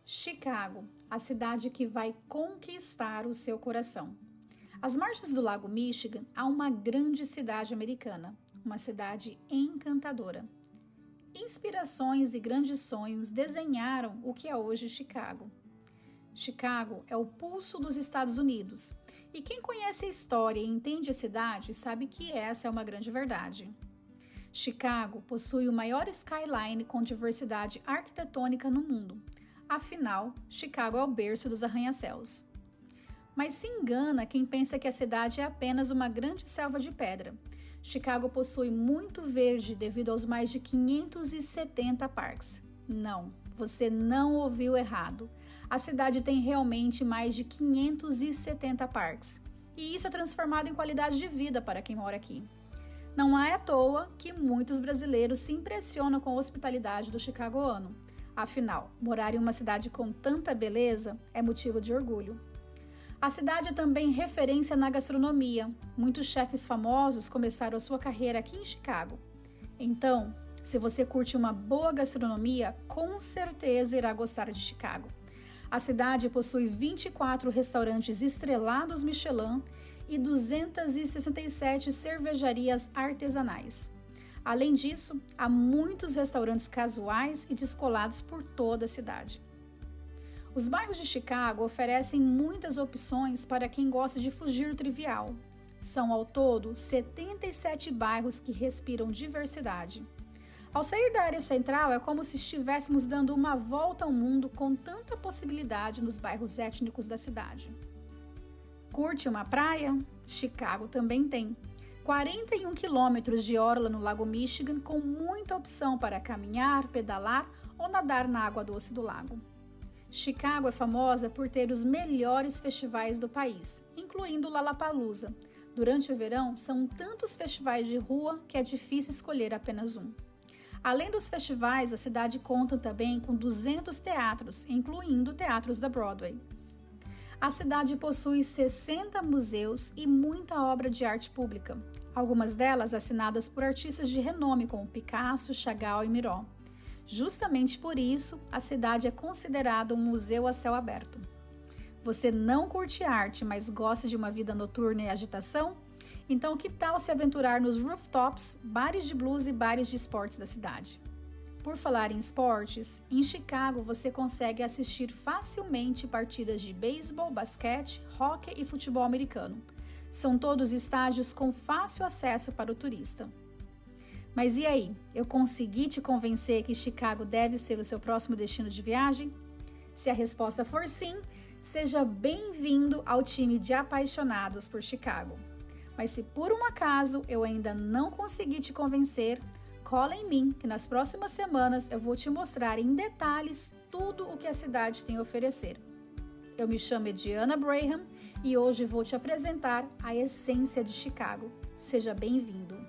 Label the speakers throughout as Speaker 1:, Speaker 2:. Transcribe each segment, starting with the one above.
Speaker 1: Chicago, a cidade que vai conquistar o seu coração. Às margens do Lago Michigan há uma grande cidade americana, uma cidade encantadora. Inspirações e grandes sonhos desenharam o que é hoje Chicago. Chicago é o pulso dos Estados Unidos, e quem conhece a história e entende a cidade sabe que essa é uma grande verdade. Chicago possui o maior skyline com diversidade arquitetônica no mundo. Afinal, Chicago é o berço dos arranha-céus. Mas se engana quem pensa que a cidade é apenas uma grande selva de pedra. Chicago possui muito verde devido aos mais de 570 parques. Não, você não ouviu errado. A cidade tem realmente mais de 570 parques. E isso é transformado em qualidade de vida para quem mora aqui. Não é à toa que muitos brasileiros se impressionam com a hospitalidade do chicagoano. Afinal, morar em uma cidade com tanta beleza é motivo de orgulho. A cidade é também referência na gastronomia. Muitos chefes famosos começaram a sua carreira aqui em Chicago. Então, se você curte uma boa gastronomia, com certeza irá gostar de Chicago. A cidade possui 24 restaurantes estrelados Michelin e 267 cervejarias artesanais. Além disso, há muitos restaurantes casuais e descolados por toda a cidade. Os bairros de Chicago oferecem muitas opções para quem gosta de fugir do trivial. São ao todo 77 bairros que respiram diversidade. Ao sair da área central, é como se estivéssemos dando uma volta ao mundo com tanta possibilidade nos bairros étnicos da cidade. Curte uma praia? Chicago também tem. 41 quilômetros de orla no Lago Michigan, com muita opção para caminhar, pedalar ou nadar na água doce do lago. Chicago é famosa por ter os melhores festivais do país, incluindo o Lollapalooza. Durante o verão, são tantos festivais de rua que é difícil escolher apenas um. Além dos festivais, a cidade conta também com 200 teatros, incluindo teatros da Broadway. A cidade possui 60 museus e muita obra de arte pública, algumas delas assinadas por artistas de renome como Picasso, Chagall e Miró. Justamente por isso, a cidade é considerada um museu a céu aberto. Você não curte arte, mas gosta de uma vida noturna e agitação? Então, que tal se aventurar nos rooftops, bares de blues e bares de esportes da cidade? Por falar em esportes, em Chicago você consegue assistir facilmente partidas de beisebol, basquete, hóquei e futebol americano. São todos estádios com fácil acesso para o turista. Mas e aí, eu consegui te convencer que Chicago deve ser o seu próximo destino de viagem? Se a resposta for sim, seja bem-vindo ao time de apaixonados por Chicago. Mas se por um acaso eu ainda não consegui te convencer, cola em mim que nas próximas semanas eu vou te mostrar em detalhes tudo o que a cidade tem a oferecer. Eu me chamo Ediana Braham e hoje vou te apresentar a essência de Chicago. Seja bem-vindo!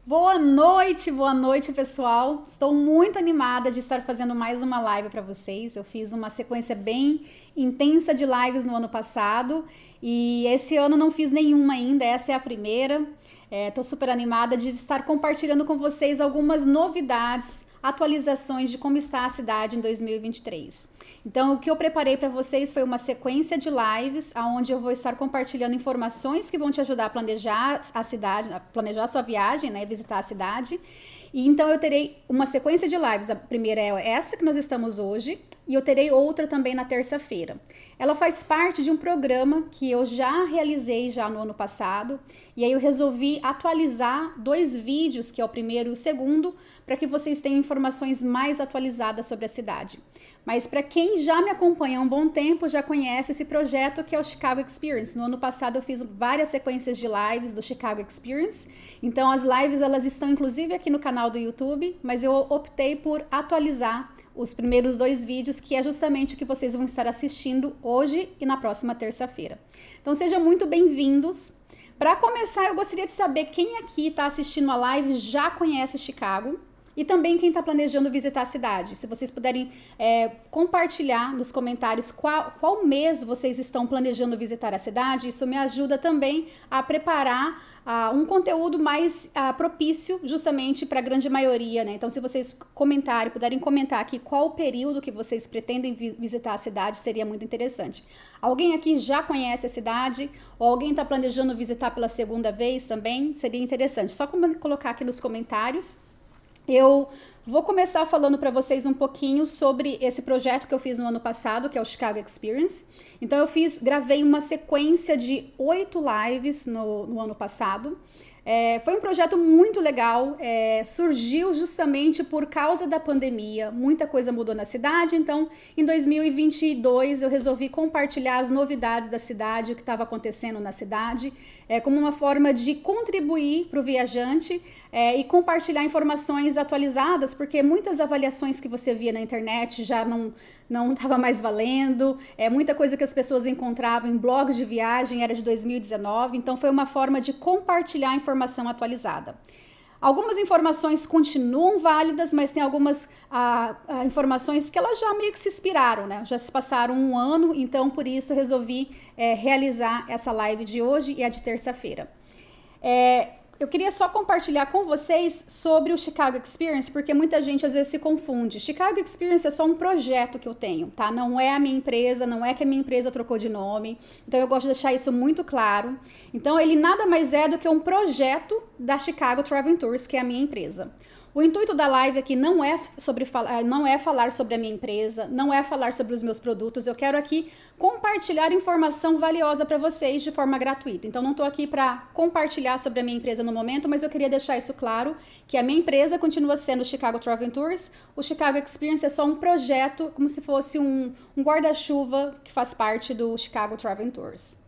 Speaker 1: Boa noite pessoal! Estou muito animada de estar fazendo mais uma live para vocês. Eu fiz uma sequência bem intensa de lives no ano passado e esse ano não fiz nenhuma ainda, essa é a primeira. Estou super animada de estar compartilhando com vocês algumas novidades, atualizações de como está a cidade em 2023. Então, o que eu preparei para vocês foi uma sequência de lives, onde eu vou estar compartilhando informações que vão te ajudar a planejar a cidade, a planejar a sua viagem, né, visitar a cidade. E então eu terei uma sequência de lives, a primeira é essa que nós estamos hoje, e eu terei outra também na terça-feira. Ela faz parte de um programa que eu já realizei já no ano passado, e aí eu resolvi atualizar 2 vídeos, que é o primeiro e o segundo, para que vocês tenham informações mais atualizadas sobre a cidade. Mas para quem já me acompanha há um bom tempo, já conhece esse projeto que é o Chicago Experience. No ano passado eu fiz várias sequências de lives do Chicago Experience. Então as lives elas estão inclusive aqui no canal do YouTube, mas eu optei por atualizar os primeiros 2 vídeos, que é justamente o que vocês vão estar assistindo hoje e na próxima terça-feira. Então sejam muito bem-vindos. Para começar, eu gostaria de saber quem aqui está assistindo a live já conhece Chicago. e também quem está planejando visitar a cidade. Se vocês puderem compartilhar nos comentários qual mês vocês estão planejando visitar a cidade, isso me ajuda também a preparar um conteúdo mais propício justamente para a grande maioria, né? Então, se vocês puderem comentar aqui qual o período que vocês pretendem visitar a cidade, seria muito interessante. Alguém aqui já conhece a cidade? Ou alguém está planejando visitar pela segunda vez também? Seria interessante. Só colocar aqui nos comentários. Eu vou começar falando para vocês um pouquinho sobre esse projeto que eu fiz no ano passado, que é o Chicago Experience. Então gravei uma sequência de 8 lives no ano passado. Foi um projeto muito legal, surgiu justamente por causa da pandemia, muita coisa mudou na cidade, então em 2022 eu resolvi compartilhar as novidades da cidade, o que estava acontecendo na cidade, como uma forma de contribuir para o viajante e compartilhar informações atualizadas, porque muitas avaliações que você via na internet já não estava mais valendo, muita coisa que as pessoas encontravam em blogs de viagem era de 2019, então foi uma forma de compartilhar informação atualizada. Algumas informações continuam válidas, mas tem algumas informações que elas já meio que se expiraram, né? Já se passaram um ano, então por isso eu resolvi realizar essa live de hoje e a de terça-feira. Eu queria só compartilhar com vocês sobre o Chicago Experience, porque muita gente às vezes se confunde. Chicago Experience é só um projeto que eu tenho, tá? Não é a minha empresa, não é que a minha empresa trocou de nome. Então eu gosto de deixar isso muito claro. Então ele nada mais é do que um projeto da Chicago Travel Tours, que é a minha empresa. O intuito da live aqui não é falar sobre a minha empresa, não é falar sobre os meus produtos. Eu quero aqui compartilhar informação valiosa para vocês de forma gratuita. Então, não estou aqui para compartilhar sobre a minha empresa no momento, mas eu queria deixar isso claro, que a minha empresa continua sendo o Chicago Travel Tours. O Chicago Experience é só um projeto, como se fosse um guarda-chuva que faz parte do Chicago Travel Tours.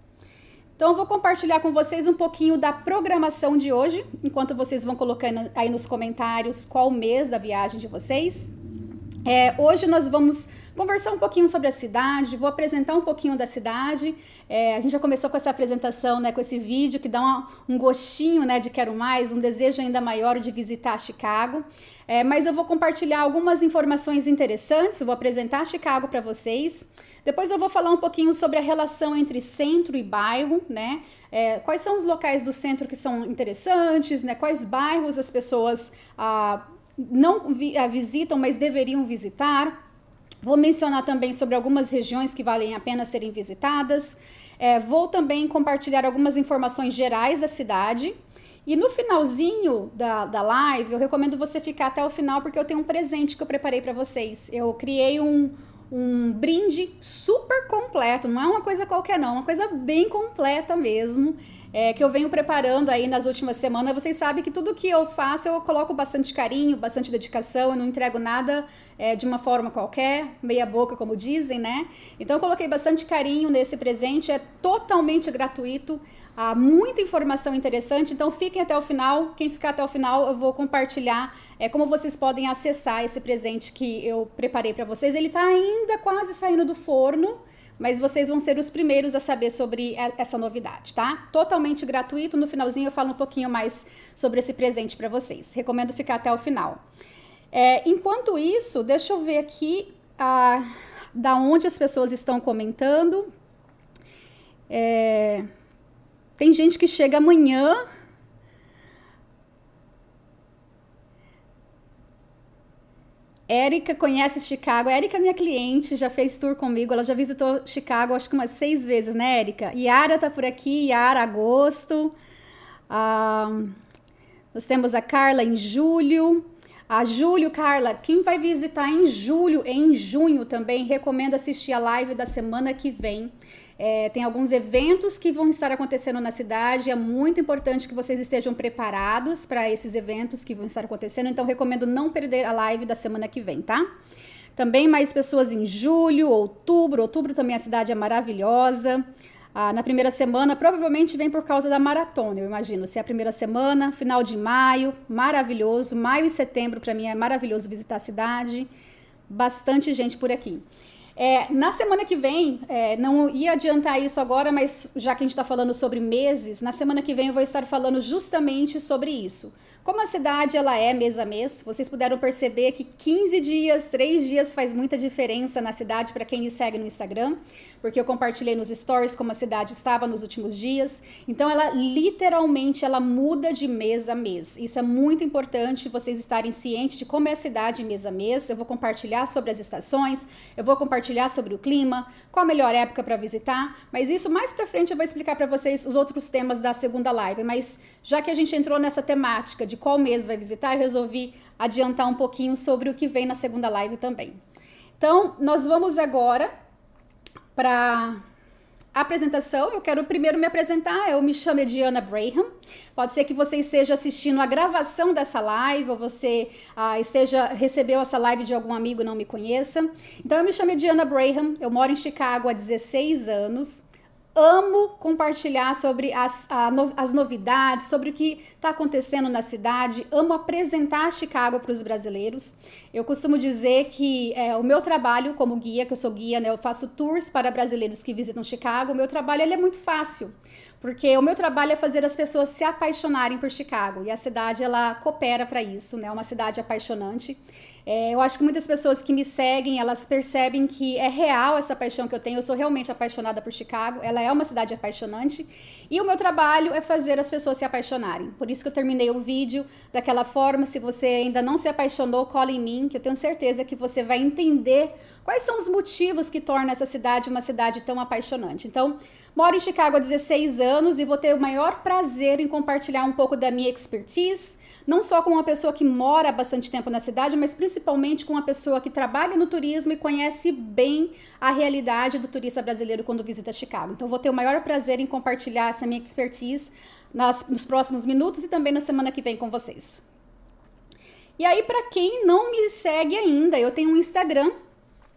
Speaker 1: Então, eu vou compartilhar com vocês um pouquinho da programação de hoje, enquanto vocês vão colocando aí nos comentários qual o mês da viagem de vocês. Hoje nós vamos conversar um pouquinho sobre a cidade, vou apresentar um pouquinho da cidade. A gente já começou com essa apresentação, né, com esse vídeo que dá um gostinho, né, de quero mais, um desejo ainda maior de visitar Chicago. Mas eu vou compartilhar algumas informações interessantes, vou apresentar Chicago para vocês. Depois eu vou falar um pouquinho sobre a relação entre centro e bairro, né? Quais são os locais do centro que são interessantes, né? Quais bairros as pessoas não visitam, mas deveriam visitar. Vou mencionar também sobre algumas regiões que valem a pena serem visitadas. Vou também compartilhar algumas informações gerais da cidade. E no finalzinho da live, eu recomendo você ficar até o final, porque eu tenho um presente que eu preparei para vocês. Eu criei um brinde super completo, não é uma coisa qualquer não, uma coisa bem completa mesmo, que eu venho preparando aí nas últimas semanas. Vocês sabem que tudo que eu faço eu coloco bastante carinho, bastante dedicação, eu não entrego nada de uma forma qualquer, meia boca como dizem, né? Então eu coloquei bastante carinho nesse presente, é totalmente gratuito, há muita informação interessante, então fiquem até o final. Quem ficar até o final eu vou compartilhar como vocês podem acessar esse presente que eu preparei para vocês. Ele está ainda quase saindo do forno, mas vocês vão ser os primeiros a saber sobre essa novidade, tá? Totalmente gratuito. No finalzinho eu falo um pouquinho mais sobre esse presente para vocês. Recomendo ficar até o final. Enquanto isso, deixa eu ver aqui da onde as pessoas estão comentando. Tem gente que chega amanhã. Érica conhece Chicago. Érica é minha cliente, já fez tour comigo. Ela já visitou Chicago, acho que umas 6 vezes, né, Érica? Yara tá por aqui. Yara, agosto. Nós temos a Carla em julho. A Júlio, Carla, quem vai visitar em julho e em junho também, recomendo assistir a live da semana que vem. Tem alguns eventos que vão estar acontecendo na cidade, é muito importante que vocês estejam preparados para esses eventos que vão estar acontecendo, então recomendo não perder a live da semana que vem, tá? Também mais pessoas em julho, outubro também a cidade é maravilhosa. Na primeira semana, provavelmente vem por causa da maratona, eu imagino. Se é a primeira semana, final de maio, maravilhoso. Maio e setembro, para mim, é maravilhoso visitar a cidade. Bastante gente por aqui. Na semana que vem, não ia adiantar isso agora, mas já que a gente está falando sobre meses, na semana que vem eu vou estar falando justamente sobre isso. Como a cidade ela é mês a mês, vocês puderam perceber que 15 dias, 3 dias faz muita diferença na cidade para quem me segue no Instagram, porque eu compartilhei nos stories como a cidade estava nos últimos dias. Então ela literalmente ela muda de mês a mês. Isso é muito importante vocês estarem cientes de como é a cidade mês a mês. Eu vou compartilhar sobre as estações, eu vou compartilhar sobre o clima, qual a melhor época para visitar, mas isso mais para frente eu vou explicar para vocês os outros temas da segunda live, mas já que a gente entrou nessa temática de qual mês vai visitar, eu resolvi adiantar um pouquinho sobre o que vem na segunda live também. Então, nós vamos agora para a apresentação. Eu quero primeiro me apresentar. Eu me chamo Diana Braham. Pode ser que você esteja assistindo a gravação dessa live ou você recebeu essa live de algum amigo e não me conheça. Então, eu me chamo Diana Braham. Eu moro em Chicago há 16 anos. Amo compartilhar sobre as novidades, sobre o que está acontecendo na cidade. Amo apresentar Chicago para os brasileiros. Eu costumo dizer que o meu trabalho como guia, que eu sou guia, né, eu faço tours para brasileiros que visitam Chicago. O meu trabalho ele é muito fácil, porque o meu trabalho é fazer as pessoas se apaixonarem por Chicago. E a cidade ela coopera para isso, né? É uma cidade apaixonante. Eu acho que muitas pessoas que me seguem, elas percebem que é real essa paixão que eu tenho. Eu sou realmente apaixonada por Chicago. Ela é uma cidade apaixonante. E o meu trabalho é fazer as pessoas se apaixonarem. Por isso que eu terminei o vídeo daquela forma. Se você ainda não se apaixonou, cola em mim, que eu tenho certeza que você vai entender quais são os motivos que tornam essa cidade uma cidade tão apaixonante. Então, moro em Chicago há 16 anos e vou ter o maior prazer em compartilhar um pouco da minha expertise, não só com uma pessoa que mora há bastante tempo na cidade, mas principalmente com uma pessoa que trabalha no turismo e conhece bem a realidade do turista brasileiro quando visita Chicago. Então, vou ter o maior prazer em compartilhar essa minha expertise nos próximos minutos e também na semana que vem com vocês. E aí, para quem não me segue ainda, eu tenho um Instagram.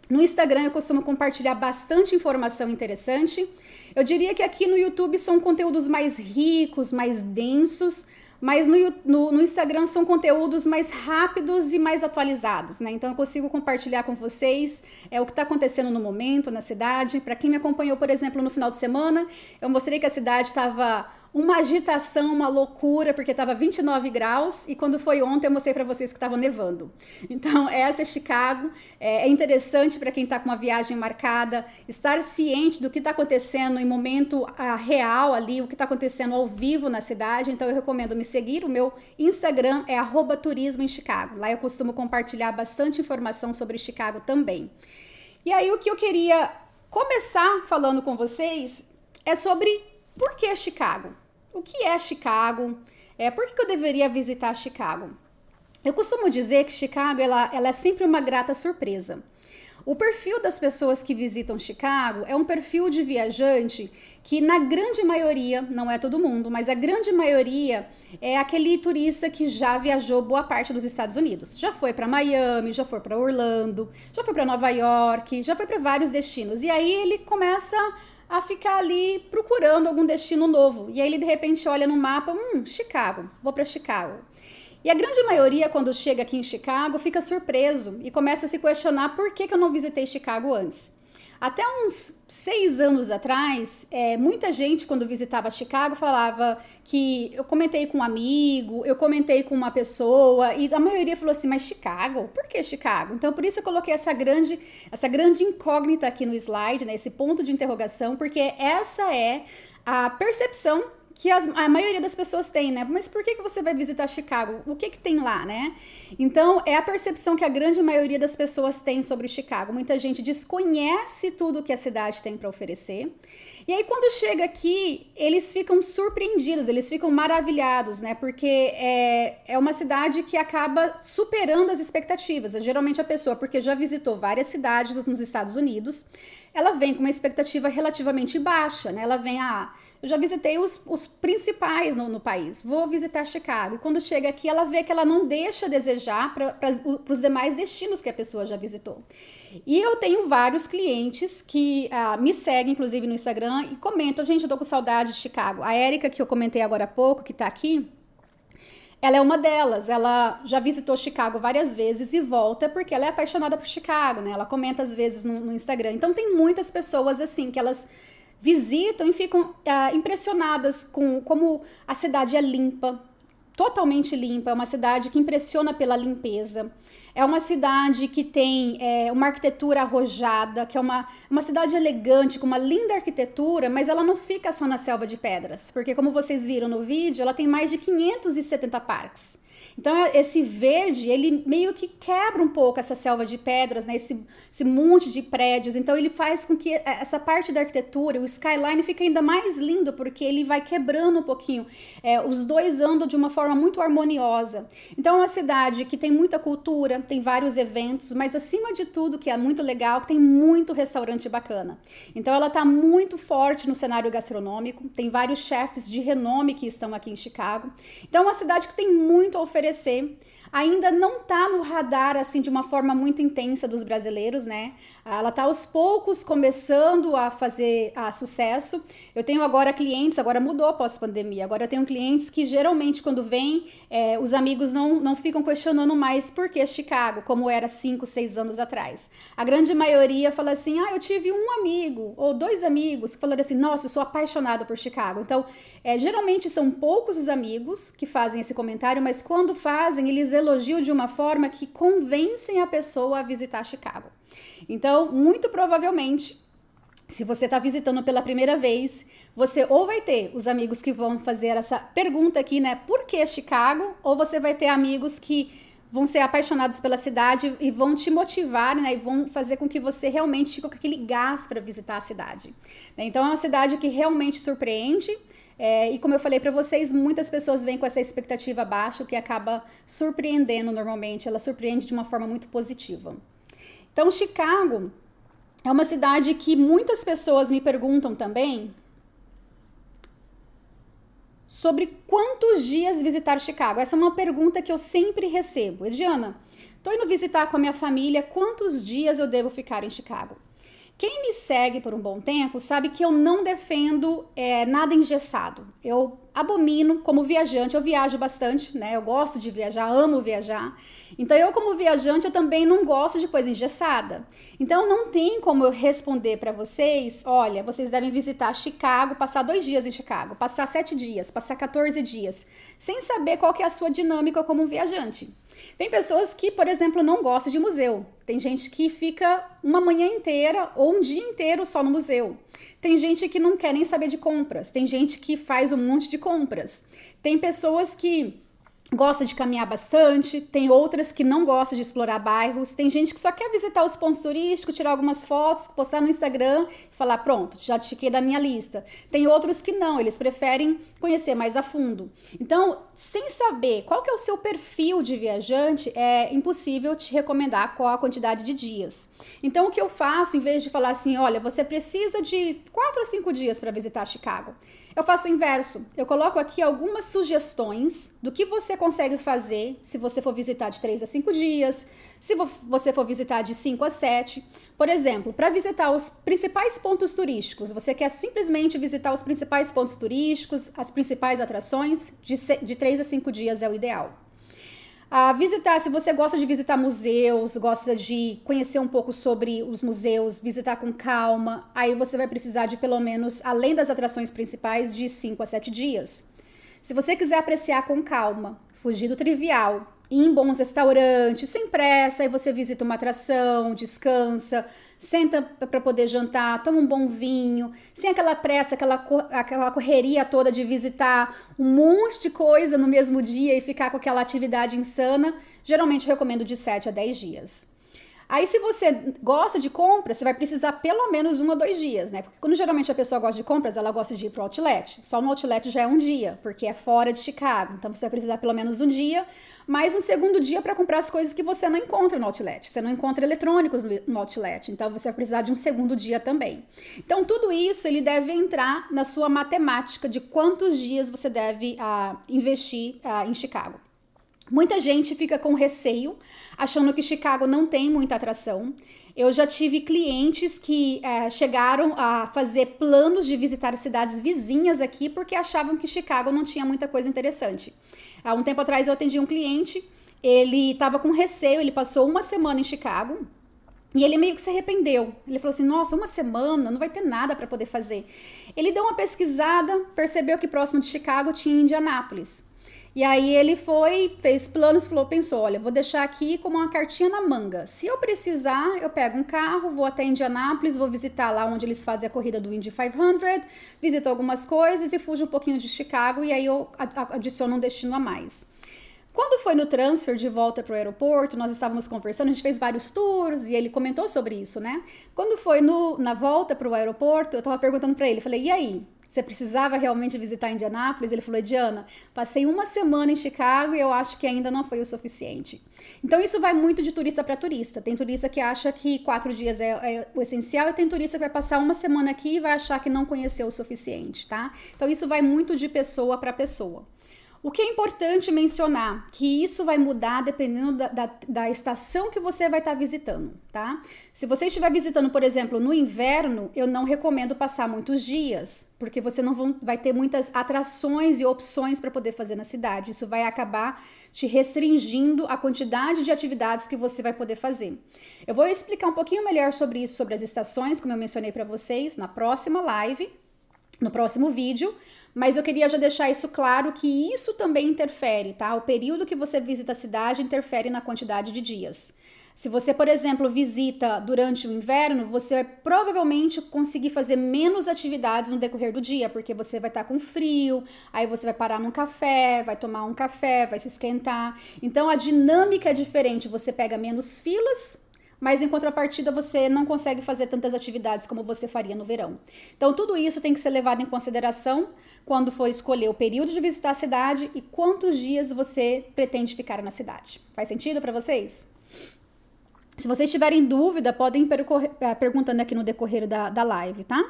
Speaker 1: No Instagram eu costumo compartilhar bastante informação interessante. Eu diria que aqui no YouTube são conteúdos mais ricos, mais densos, mas no Instagram são conteúdos mais rápidos e mais atualizados, né? Então eu consigo compartilhar com vocês o que está acontecendo no momento na cidade. Para quem me acompanhou, por exemplo, no final de semana, eu mostrei que a cidade estava uma agitação, uma loucura, porque estava 29 graus e quando foi ontem eu mostrei para vocês que estava nevando. Então essa é Chicago. É interessante para quem está com uma viagem marcada estar ciente do que está acontecendo em momento real ali, o que está acontecendo ao vivo na cidade. Então eu recomendo me seguir. O meu Instagram é @turismo em Chicago. Lá eu costumo compartilhar bastante informação sobre Chicago também. E aí o que eu queria começar falando com vocês é sobre por que Chicago? O que é Chicago? Por que eu deveria visitar Chicago? Eu costumo dizer que Chicago ela é sempre uma grata surpresa. O perfil das pessoas que visitam Chicago é um perfil de viajante que na grande maioria, não é todo mundo, mas a grande maioria é aquele turista que já viajou boa parte dos Estados Unidos. Já foi para Miami, já foi para Orlando, já foi para Nova York, já foi para vários destinos. E aí ele começa a ficar ali procurando algum destino novo. E aí ele de repente olha no mapa, Chicago, vou para Chicago. E a grande maioria, quando chega aqui em Chicago, fica surpreso e começa a se questionar por que eu não visitei Chicago antes. Até uns 6 anos atrás, muita gente, quando visitava Chicago, falava que eu comentei com um amigo, eu comentei com uma pessoa, e a maioria falou assim, mas Chicago? Por que Chicago? Então, por isso eu coloquei essa grande incógnita aqui no slide, né, esse ponto de interrogação, porque essa é a percepção que a maioria das pessoas tem, né? Mas por que você vai visitar Chicago? O que tem lá, né? Então, é a percepção que a grande maioria das pessoas tem sobre Chicago. Muita gente desconhece tudo que a cidade tem para oferecer. E aí, quando chega aqui, eles ficam surpreendidos, eles ficam maravilhados, né? Porque é uma cidade que acaba superando as expectativas. Geralmente a pessoa, porque já visitou várias cidades nos Estados Unidos, ela vem com uma expectativa relativamente baixa, né? Ela vem, eu já visitei os principais no país, vou visitar Chicago. E quando chega aqui, ela vê que ela não deixa a desejar para os demais destinos que a pessoa já visitou. E eu tenho vários clientes que me seguem, inclusive no Instagram, e comentam, gente, eu tô com saudade de Chicago. A Érica, que eu comentei agora há pouco, que tá aqui, ela é uma delas. Ela já visitou Chicago várias vezes e volta porque ela é apaixonada por Chicago, né? Ela comenta às vezes no Instagram. Então tem muitas pessoas assim que elas visitam e ficam impressionadas com como a cidade é limpa. totalmente limpa, é uma cidade que impressiona pela limpeza. É uma cidade que tem uma arquitetura arrojada, que é uma cidade elegante, com uma linda arquitetura, mas ela não fica só na selva de pedras, porque como vocês viram no vídeo, ela tem mais de 570 parques. Então, esse verde, ele meio que quebra um pouco essa selva de pedras, né? Esse monte de prédios. Então, ele faz com que essa parte da arquitetura, o skyline, fique ainda mais lindo, porque ele vai quebrando um pouquinho. Os dois andam de uma forma muito harmoniosa. Então, é uma cidade que tem muita cultura, tem vários eventos, mas, acima de tudo, que é muito legal, tem muito restaurante bacana. Então, ela está muito forte no cenário gastronômico. Tem vários chefes de renome que estão aqui em Chicago. Então, é uma cidade que tem muito a oferecer. Ainda não está no radar assim de uma forma muito intensa dos brasileiros, né? Ela está aos poucos começando a fazer sucesso. Eu tenho agora clientes, agora mudou após a pandemia, agora eu tenho clientes que geralmente quando vêm, os amigos não ficam questionando mais por que Chicago, como era 5, 6 anos atrás. A grande maioria fala assim, eu tive um amigo ou 2 amigos que falaram assim, nossa, eu sou apaixonado por Chicago. Então, geralmente são poucos os amigos que fazem esse comentário, mas quando fazem, eles elogiam de uma forma que convencem a pessoa a visitar Chicago. Então, muito provavelmente, se você está visitando pela primeira vez, você ou vai ter os amigos que vão fazer essa pergunta aqui, né? Por que Chicago? Ou você vai ter amigos que vão ser apaixonados pela cidade e vão te motivar, né? E vão fazer com que você realmente fique com aquele gás para visitar a cidade. Então, é uma cidade que realmente surpreende. E como eu falei para vocês, muitas pessoas vêm com essa expectativa baixa, o que acaba surpreendendo normalmente. Ela surpreende de uma forma muito positiva. Então, Chicago é uma cidade que muitas pessoas me perguntam também sobre quantos dias visitar Chicago. Essa é uma pergunta que eu sempre recebo. Ediana, estou indo visitar com a minha família, quantos dias eu devo ficar em Chicago? Quem me segue por um bom tempo sabe que eu não defendo nada engessado. Eu abomino como viajante, eu viajo bastante, né? Eu gosto de viajar, amo viajar. Então, eu como viajante, eu também não gosto de coisa engessada. Então, não tem como eu responder para vocês, olha, vocês devem visitar Chicago, passar 2 dias em Chicago, passar 7 dias, passar 14 dias, sem saber qual que é a sua dinâmica como um viajante. Tem pessoas que, por exemplo, não gostam de museu. Tem gente que fica uma manhã inteira ou um dia inteiro só no museu. Tem gente que não quer nem saber de compras. Tem gente que faz um monte de compras. Tem pessoas que gostam de caminhar bastante, tem outras que não gostam de explorar bairros, tem gente que só quer visitar os pontos turísticos, tirar algumas fotos, postar no Instagram e falar, pronto, já tiquei da minha lista. Tem outros que não, eles preferem conhecer mais a fundo. Então, sem saber qual que é o seu perfil de viajante, é impossível te recomendar qual a quantidade de dias. Então, o que eu faço, em vez de falar assim, olha, você precisa de 4 a 5 dias para visitar Chicago, eu faço o inverso. Eu coloco aqui algumas sugestões do que você consegue fazer se você for visitar de 3 a 5 dias, se você for visitar de 5 a 7. Por exemplo, para visitar os principais pontos turísticos, você quer simplesmente visitar os principais pontos turísticos, as principais atrações, de 3 a 5 dias é o ideal. Se você gosta de visitar museus, gosta de conhecer um pouco sobre os museus, visitar com calma, aí você vai precisar de pelo menos, além das atrações principais, de 5 a 7 dias. Se você quiser apreciar com calma, fugir do trivial, ir em bons restaurantes, sem pressa, aí você visita uma atração, descansa, senta para poder jantar, toma um bom vinho, sem aquela pressa, aquela correria toda de visitar um monte de coisa no mesmo dia e ficar com aquela atividade insana, geralmente eu recomendo de 7 a 10 dias. Aí, se você gosta de compras, você vai precisar pelo menos 1 a 2 dias, né? Porque quando geralmente a pessoa gosta de compras, ela gosta de ir pro outlet. Só no outlet já é um dia, porque é fora de Chicago. Então, você vai precisar pelo menos um dia, mais um segundo dia para comprar as coisas que você não encontra no outlet. Você não encontra eletrônicos no outlet, então você vai precisar de um segundo dia também. Então, tudo isso, ele deve entrar na sua matemática de quantos dias você deve investir em Chicago. Muita gente fica com receio, achando que Chicago não tem muita atração. Eu já tive clientes que chegaram a fazer planos de visitar cidades vizinhas aqui porque achavam que Chicago não tinha muita coisa interessante. Há um tempo atrás eu atendi um cliente, ele estava com receio, ele passou 1 semana em Chicago e ele meio que se arrependeu. Ele falou assim, nossa, 1 semana, não vai ter nada para poder fazer. Ele deu uma pesquisada, percebeu que próximo de Chicago tinha Indianápolis. E aí ele foi, fez planos, pensou, olha, vou deixar aqui como uma cartinha na manga. Se eu precisar, eu pego um carro, vou até Indianápolis, vou visitar lá onde eles fazem a corrida do Indy 500, visito algumas coisas e fujo um pouquinho de Chicago e aí eu adiciono um destino a mais. Quando foi no transfer de volta para o aeroporto, nós estávamos conversando, a gente fez vários tours e ele comentou sobre isso, né? Quando foi na volta para o aeroporto, eu estava perguntando para ele, falei, e aí? Você precisava realmente visitar Indianápolis? Ele falou, Diana, passei uma semana em Chicago e eu acho que ainda não foi o suficiente. Então isso vai muito de turista para turista. Tem turista que acha que 4 dias é o essencial e tem turista que vai passar uma semana aqui e vai achar que não conheceu o suficiente, tá? Então isso vai muito de pessoa para pessoa. O que é importante mencionar, que isso vai mudar dependendo da estação que você vai estar visitando, tá? Se você estiver visitando, por exemplo, no inverno, eu não recomendo passar muitos dias, porque você não vai ter muitas atrações e opções para poder fazer na cidade. Isso vai acabar te restringindo a quantidade de atividades que você vai poder fazer. Eu vou explicar um pouquinho melhor sobre isso, sobre as estações, como eu mencionei para vocês, na próxima live, no próximo vídeo. Mas eu queria já deixar isso claro que isso também interfere, tá? O período que você visita a cidade interfere na quantidade de dias. Se você, por exemplo, visita durante o inverno, você vai provavelmente conseguir fazer menos atividades no decorrer do dia, porque você vai estar com frio, aí você vai parar num café, vai tomar um café, vai se esquentar. Então a dinâmica é diferente, você pega menos filas, mas em contrapartida você não consegue fazer tantas atividades como você faria no verão. Então tudo isso tem que ser levado em consideração quando for escolher o período de visitar a cidade e quantos dias você pretende ficar na cidade. Faz sentido para vocês? Se vocês tiverem dúvida, podem ir perguntando aqui no decorrer da live, tá?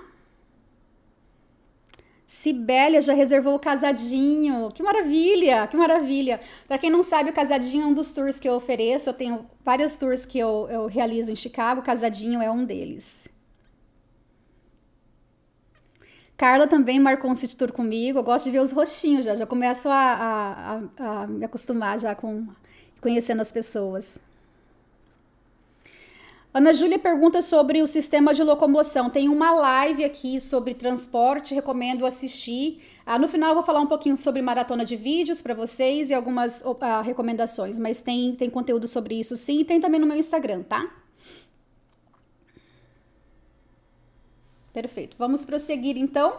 Speaker 1: Sibélia já reservou o Casadinho. Que maravilha, que maravilha. Para quem não sabe, o Casadinho é um dos tours que eu ofereço. Eu tenho vários tours que eu realizo em Chicago. O Casadinho é um deles. Carla também marcou um city tour comigo. Eu gosto de ver os rostinhos já. Já começo a me acostumar já com conhecendo as pessoas. Ana Júlia pergunta sobre o sistema de locomoção. Tem uma live aqui sobre transporte, recomendo assistir. No final eu vou falar um pouquinho sobre maratona de vídeos para vocês e algumas recomendações, mas tem conteúdo sobre isso sim, e tem também no meu Instagram, tá? Perfeito. Vamos prosseguir então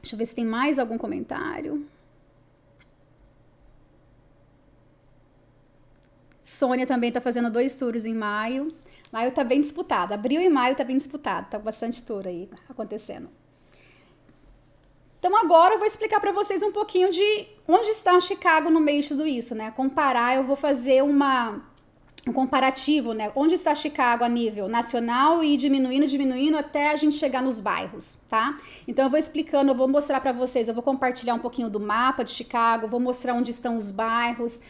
Speaker 1: Deixa eu ver se tem mais algum comentário. Sônia também tá fazendo 2 tours em maio. Maio tá bem disputado. Abril e maio tá bem disputado. Tá bastante tour aí acontecendo. Então agora eu vou explicar para vocês um pouquinho de onde está Chicago no meio de tudo isso, né? Comparar, eu vou fazer um comparativo, né? Onde está Chicago a nível nacional e diminuindo até a gente chegar nos bairros, tá? Então eu vou explicando, eu vou mostrar para vocês, eu vou compartilhar um pouquinho do mapa de Chicago, vou mostrar onde estão os bairros.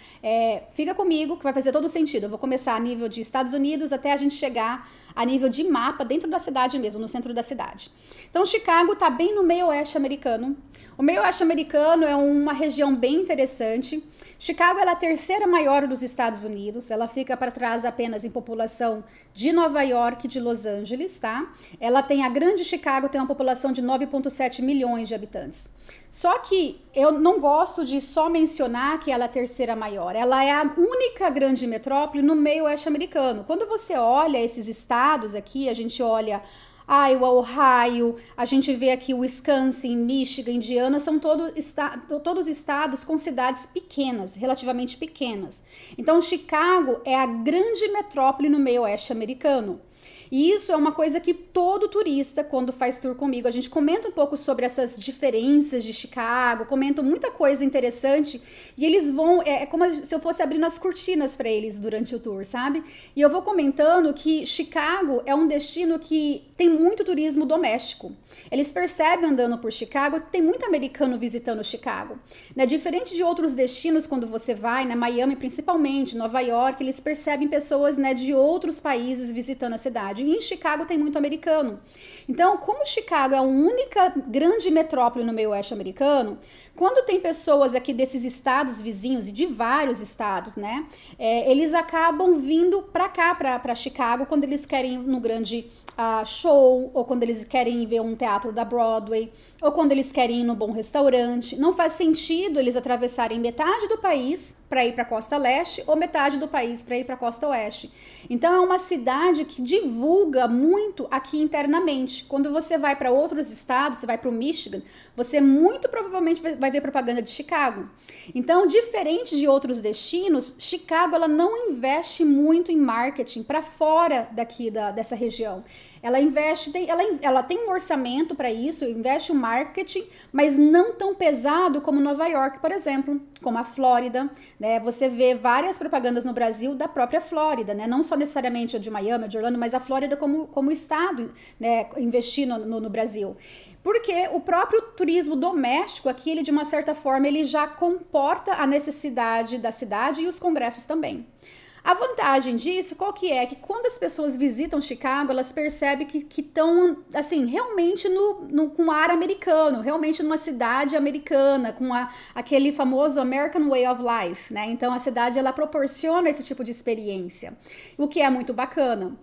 Speaker 1: Fica comigo que vai fazer todo sentido. Eu vou começar a nível de Estados Unidos até a gente chegar a nível de mapa dentro da cidade mesmo, no centro da cidade. Então Chicago tá bem no meio oeste americano. O meio oeste americano é uma região bem interessante. Chicago é a terceira maior dos Estados Unidos, ela fica para trás apenas em população de Nova York e de Los Angeles, tá? A grande Chicago tem uma população de 9,7 milhões de habitantes. Só que eu não gosto de só mencionar que ela é a terceira maior, ela é a única grande metrópole no meio oeste americano. Quando você olha esses estados aqui, a gente olha Iowa, Ohio, a gente vê aqui Wisconsin, Michigan, Indiana, são todos estados com cidades pequenas, relativamente pequenas. Então, Chicago é a grande metrópole no meio oeste americano. E isso é uma coisa que todo turista, quando faz tour comigo, a gente comenta um pouco sobre essas diferenças de Chicago, comenta muita coisa interessante e eles vão, é como se eu fosse abrindo as cortinas para eles durante o tour, sabe? E eu vou comentando que Chicago é um destino que tem muito turismo doméstico. Eles percebem andando por Chicago, tem muito americano visitando Chicago. Né? Diferente de outros destinos, quando você vai, né, Miami principalmente, Nova York, eles percebem pessoas, né, de outros países visitando a cidade. E em Chicago tem muito americano. Então, como Chicago é a única grande metrópole no meio oeste americano, quando tem pessoas aqui desses estados vizinhos e de vários estados, né, eles acabam vindo para cá, para Chicago, quando eles querem ir no grande show show, ou quando eles querem ver um teatro da Broadway, ou quando eles querem ir num bom restaurante. Não faz sentido eles atravessarem metade do país para ir para a costa leste ou metade do país para ir para a costa oeste. Então é uma cidade que divulga muito aqui internamente. Quando você vai para outros estados, você vai para o Michigan, você muito provavelmente vai ver propaganda de Chicago. Então, diferente de outros destinos, Chicago ela não investe muito em marketing para fora daqui dessa região. Ela investe, ela tem um orçamento para isso, investe o marketing, mas não tão pesado como Nova York, por exemplo, como a Flórida, né? Você vê várias propagandas no Brasil da própria Flórida, né? Não só necessariamente a de Miami, a de Orlando, mas a Flórida como estado, né? Investir no Brasil. Porque o próprio turismo doméstico aqui, ele de uma certa forma, ele já comporta a necessidade da cidade e os congressos também. A vantagem disso, qual que é? Que quando as pessoas visitam Chicago, elas percebem que estão, assim, realmente com ar americano, realmente numa cidade americana, com aquele famoso American Way of Life, né? Então, a cidade, ela proporciona esse tipo de experiência, o que é muito bacana.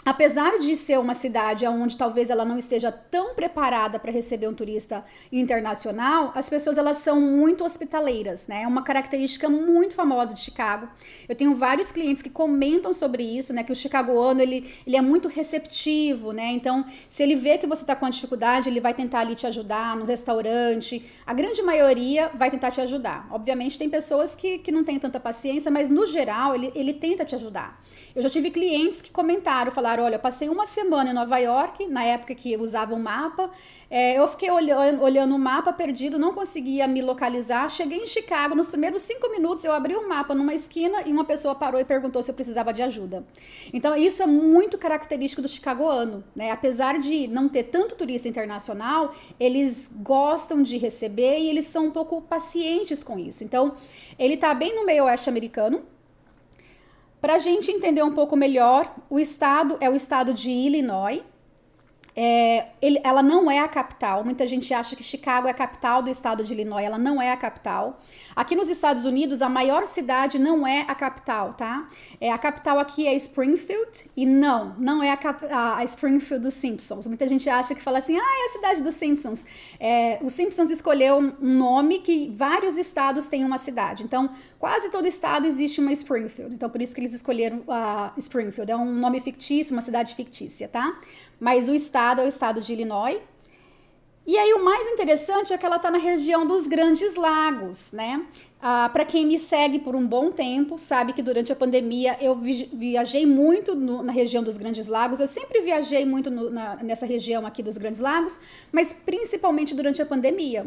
Speaker 1: Apesar de ser uma cidade onde talvez ela não esteja tão preparada para receber um turista internacional, as pessoas elas são muito hospitaleiras, né? É uma característica muito famosa de Chicago. Eu tenho vários clientes que comentam sobre isso, né? Que o chicagoano ele é muito receptivo, né? Então, se ele vê que você está com uma dificuldade, ele vai tentar ali te ajudar no restaurante. A grande maioria vai tentar te ajudar. Obviamente, tem pessoas que não têm tanta paciência, mas no geral ele tenta te ajudar. Eu já tive clientes que comentaram, falaram: olha, eu passei uma semana em Nova York, na época que usava um mapa, eu fiquei olhando o mapa perdido, não conseguia me localizar, cheguei em Chicago, nos primeiros 5 minutos eu abri o mapa numa esquina e uma pessoa parou e perguntou se eu precisava de ajuda. Então isso é muito característico do chicagoano, né? Apesar de não ter tanto turista internacional, eles gostam de receber e eles são um pouco pacientes com isso. Então ele está bem no meio oeste americano. Para a gente entender um pouco melhor, o estado é o estado de Illinois. Ela não é a capital. Muita gente acha que Chicago é a capital do estado de Illinois. Ela não é a capital. Aqui nos Estados Unidos, a maior cidade não é a capital, tá? A capital aqui é Springfield e não é a Springfield dos Simpsons. Muita gente acha que fala assim, é a cidade dos Simpsons. Os Simpsons escolheu um nome que vários estados têm uma cidade. Então, quase todo estado existe uma Springfield. Então, por isso que eles escolheram Springfield. É um nome fictício, uma cidade fictícia, tá? Mas o estado é o estado de Illinois. E aí o mais interessante é que ela está na região dos Grandes Lagos, né? Para quem me segue por um bom tempo, sabe que durante a pandemia eu viajei muito na região dos Grandes Lagos. Eu sempre viajei muito nessa região aqui dos Grandes Lagos, mas principalmente durante a pandemia.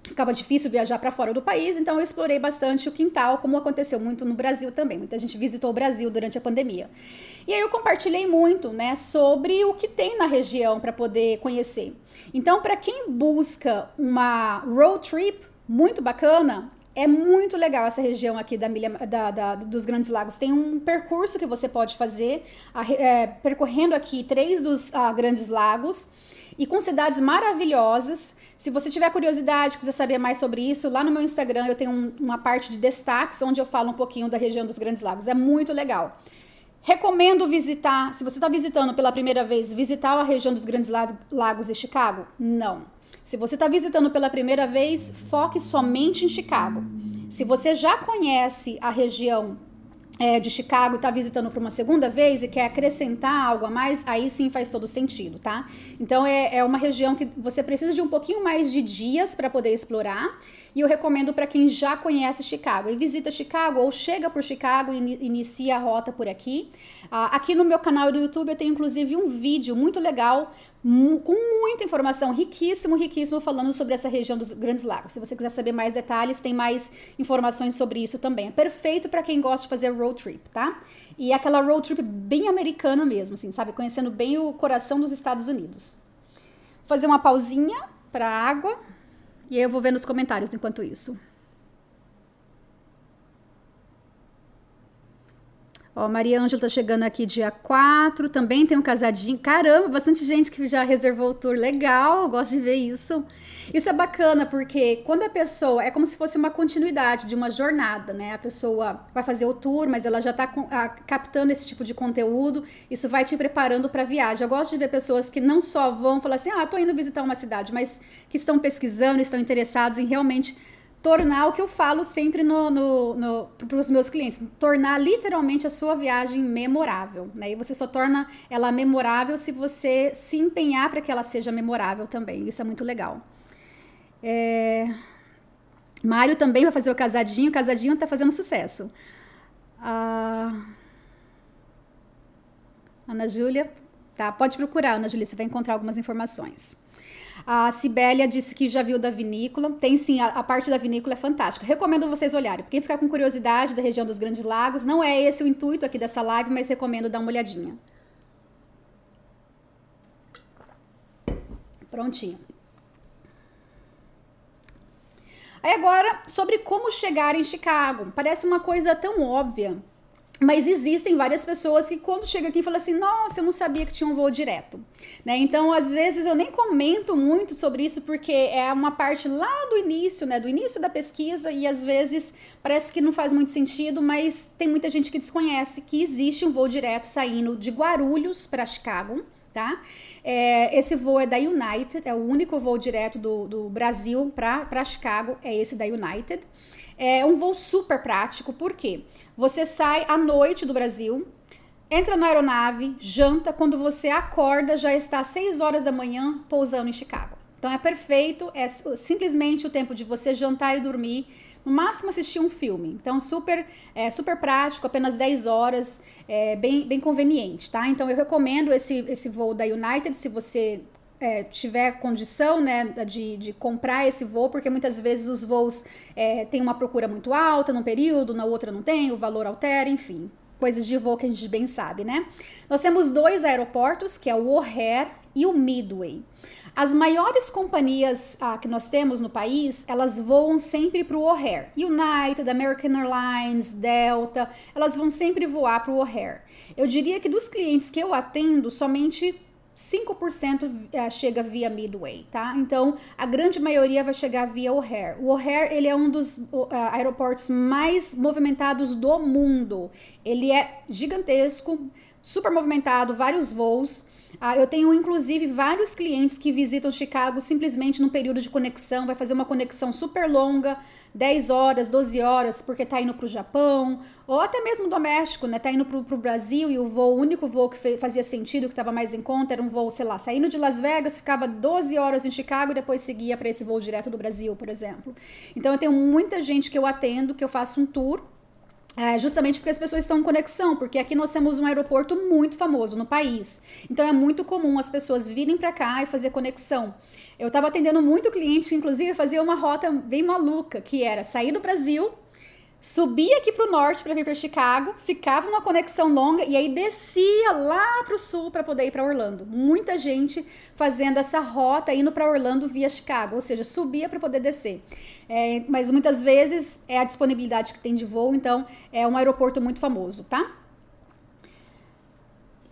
Speaker 1: Ficava difícil viajar para fora do país, então eu explorei bastante o quintal, como aconteceu muito no Brasil também. Muita gente visitou o Brasil durante a pandemia. E aí eu compartilhei muito, né, sobre o que tem na região para poder conhecer. Então, para quem busca uma road trip muito bacana, é muito legal essa região aqui dos Grandes Lagos. Tem um percurso que você pode fazer, percorrendo aqui 3 dos Grandes Lagos, e com cidades maravilhosas. Se você tiver curiosidade, quiser saber mais sobre isso, lá no meu Instagram eu tenho uma parte de destaques onde eu falo um pouquinho da região dos Grandes Lagos. É muito legal. Recomendo visitar, se você está visitando pela primeira vez, visitar a região dos Grandes Lagos e Chicago? Não. Se você está visitando pela primeira vez, foque somente em Chicago. Se você já conhece a região de Chicago, está visitando por uma segunda vez e quer acrescentar algo a mais, aí sim faz todo sentido, tá? Então é uma região que você precisa de um pouquinho mais de dias para poder explorar, e eu recomendo para quem já conhece Chicago. E visita Chicago ou chega por Chicago e inicia a rota por aqui. Aqui no meu canal do YouTube eu tenho inclusive um vídeo muito legal, com muita informação, riquíssimo, falando sobre essa região dos Grandes Lagos. Se você quiser saber mais detalhes, tem mais informações sobre isso também. É perfeito para quem gosta de fazer road trip, tá? E aquela road trip bem americana mesmo, assim, sabe? Conhecendo bem o coração dos Estados Unidos. Vou fazer uma pausinha para água e aí eu vou ver nos comentários enquanto isso. Ó, Maria Ângela tá chegando aqui dia 4, também tem um casadinho. Caramba, bastante gente que já reservou o tour. Legal, gosto de ver isso. Isso é bacana porque quando a pessoa, é como se fosse uma continuidade de uma jornada, né? A pessoa vai fazer o tour, mas ela já tá captando esse tipo de conteúdo. Isso vai te preparando para a viagem. Eu gosto de ver pessoas que não só vão falar assim, tô indo visitar uma cidade, mas que estão pesquisando, estão interessados em realmente tornar o que eu falo sempre para os meus clientes, tornar literalmente a sua viagem memorável, né? E você só torna ela memorável se você se empenhar para que ela seja memorável também. Isso é muito legal. Mário também vai fazer o casadinho tá fazendo sucesso. Ana Júlia, tá? Pode procurar, Ana Júlia, você vai encontrar algumas informações. A Cibélia disse que já viu da vinícola. Tem sim, a parte da vinícola é fantástica. Recomendo vocês olharem. Quem ficar com curiosidade da região dos Grandes Lagos, não é esse o intuito aqui dessa live, mas recomendo dar uma olhadinha. Prontinho. Aí agora, sobre como chegar em Chicago. Parece uma coisa tão óbvia, mas existem várias pessoas que quando chegam aqui falam assim, nossa, eu não sabia que tinha um voo direto, né? Então, às vezes eu nem comento muito sobre isso porque é uma parte lá do início, né? Do início da pesquisa e às vezes parece que não faz muito sentido, mas tem muita gente que desconhece que existe um voo direto saindo de Guarulhos para Chicago, tá? Esse voo é da United, é o único voo direto do Brasil para Chicago, é esse da United. É um voo super prático, por quê? Você sai à noite do Brasil, entra na aeronave, janta, quando você acorda já está às 6 horas da manhã pousando em Chicago. Então é perfeito, é simplesmente o tempo de você jantar e dormir, no máximo assistir um filme. Então super prático, apenas 10 horas, bem conveniente, tá? Então eu recomendo esse voo da United, se você tiver condição, né, de comprar esse voo, porque muitas vezes os voos têm uma procura muito alta num período, na outra não tem, o valor altera, enfim, coisas de voo que a gente bem sabe, né? Nós temos 2 aeroportos, que é o O'Hare e o Midway. As maiores companhias que nós temos no país, elas voam sempre para o O'Hare. United, American Airlines, Delta, elas vão sempre voar para o O'Hare. Eu diria que dos clientes que eu atendo, somente 5% chega via Midway, tá? Então, a grande maioria vai chegar via O'Hare. O O'Hare, ele é um dos aeroportos mais movimentados do mundo. Ele é gigantesco, super movimentado, vários voos. Eu tenho, inclusive, vários clientes que visitam Chicago simplesmente num período de conexão, vai fazer uma conexão super longa, 10 horas, 12 horas, porque tá indo pro Japão, ou até mesmo doméstico, né? Tá indo pro Brasil e o único voo que fazia sentido, que estava mais em conta, era um voo, sei lá, saindo de Las Vegas, ficava 12 horas em Chicago e depois seguia para esse voo direto do Brasil, por exemplo. Então eu tenho muita gente que eu atendo, que eu faço um tour, justamente porque as pessoas estão em conexão, porque aqui nós temos um aeroporto muito famoso no país. Então é muito comum as pessoas virem para cá e fazer conexão. Eu estava atendendo muito cliente que inclusive fazia uma rota bem maluca, que era sair do Brasil, subia aqui para o norte para vir para Chicago, ficava uma conexão longa e aí descia lá para o sul para poder ir para Orlando. Muita gente fazendo essa rota, indo para Orlando via Chicago, ou seja, subia para poder descer. Mas muitas vezes é a disponibilidade que tem de voo, então é um aeroporto muito famoso, tá?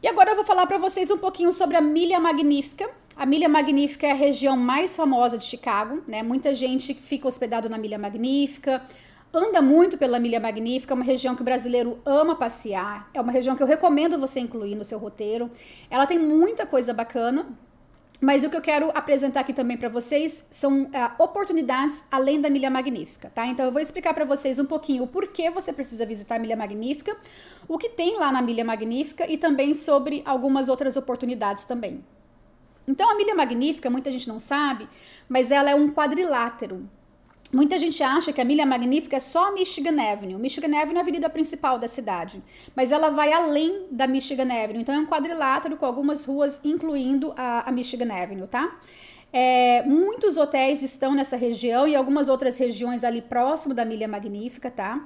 Speaker 1: E agora eu vou falar para vocês um pouquinho sobre a Milha Magnífica. A Milha Magnífica é a região mais famosa de Chicago, né? Muita gente fica hospedado na Milha Magnífica, anda muito pela Milha Magnífica, é uma região que o brasileiro ama passear, é uma região que eu recomendo você incluir no seu roteiro. Ela tem muita coisa bacana, mas o que eu quero apresentar aqui também para vocês são oportunidades além da Milha Magnífica, tá? Então eu vou explicar para vocês um pouquinho o porquê você precisa visitar a Milha Magnífica, o que tem lá na Milha Magnífica e também sobre algumas outras oportunidades também. Então a Milha Magnífica, muita gente não sabe, mas ela é um quadrilátero. Muita gente acha que a Milha Magnífica é só a Michigan Avenue. Michigan Avenue é a avenida principal da cidade, mas ela vai além da Michigan Avenue. Então é um quadrilátero com algumas ruas, incluindo a Michigan Avenue, tá? Muitos hotéis estão nessa região e algumas outras regiões ali próximo da Milha Magnífica, tá?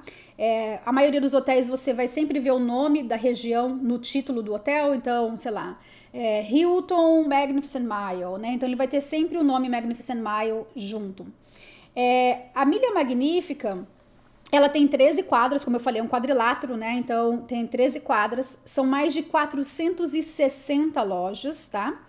Speaker 1: A maioria dos hotéis você vai sempre ver o nome da região no título do hotel, então, sei lá, Hilton Magnificent Mile, né? Então ele vai ter sempre o nome Magnificent Mile junto. A Milha Magnífica, Ela tem 13 quadras, como eu falei, é um quadrilátero, né? Então tem 13 quadras, são mais de 460 lojas, tá?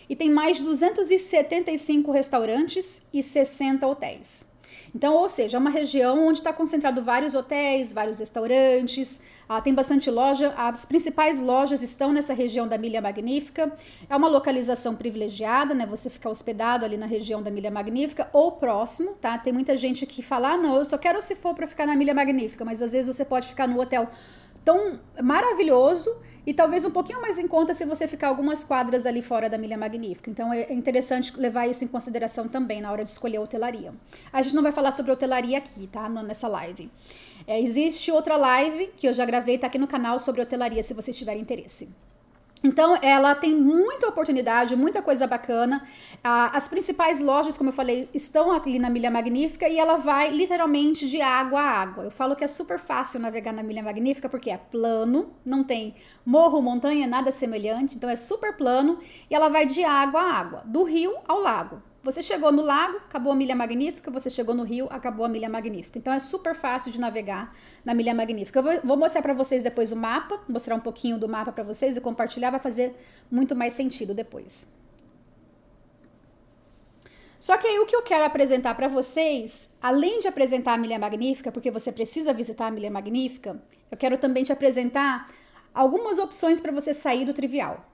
Speaker 1: E tem mais de 275 restaurantes e 60 hotéis. Então, ou seja, é uma região onde está concentrado vários hotéis, vários restaurantes, tem bastante loja, as principais lojas estão nessa região da Milha Magnífica. É uma localização privilegiada, né? Você ficar hospedado ali na região da Milha Magnífica ou próximo, tá? Tem muita gente que fala, não, eu só quero se for para ficar na Milha Magnífica, mas às vezes você pode ficar no hotel tão maravilhoso e talvez um pouquinho mais em conta se você ficar algumas quadras ali fora da Milha Magnífica. Então é interessante levar isso em consideração também na hora de escolher a hotelaria. A gente não vai falar sobre hotelaria aqui, tá? Nessa live. Existe outra live que eu já gravei, tá aqui no canal, sobre hotelaria, se vocês tiverem interesse. Então, ela tem muita oportunidade, muita coisa bacana. As principais lojas, como eu falei, estão ali na Milha Magnífica e ela vai literalmente de água a água. Eu falo que é super fácil navegar na Milha Magnífica porque é plano, não tem morro, montanha, nada semelhante. Então, é super plano e ela vai de água a água, do rio ao lago. Você chegou no lago, acabou a Milha Magnífica, você chegou no rio, acabou a Milha Magnífica. Então é super fácil de navegar na Milha Magnífica. Eu vou mostrar para vocês depois o mapa, mostrar um pouquinho do mapa para vocês e compartilhar, vai fazer muito mais sentido depois. Só que aí o que eu quero apresentar para vocês, além de apresentar a Milha Magnífica, porque você precisa visitar a Milha Magnífica, eu quero também te apresentar algumas opções para você sair do trivial.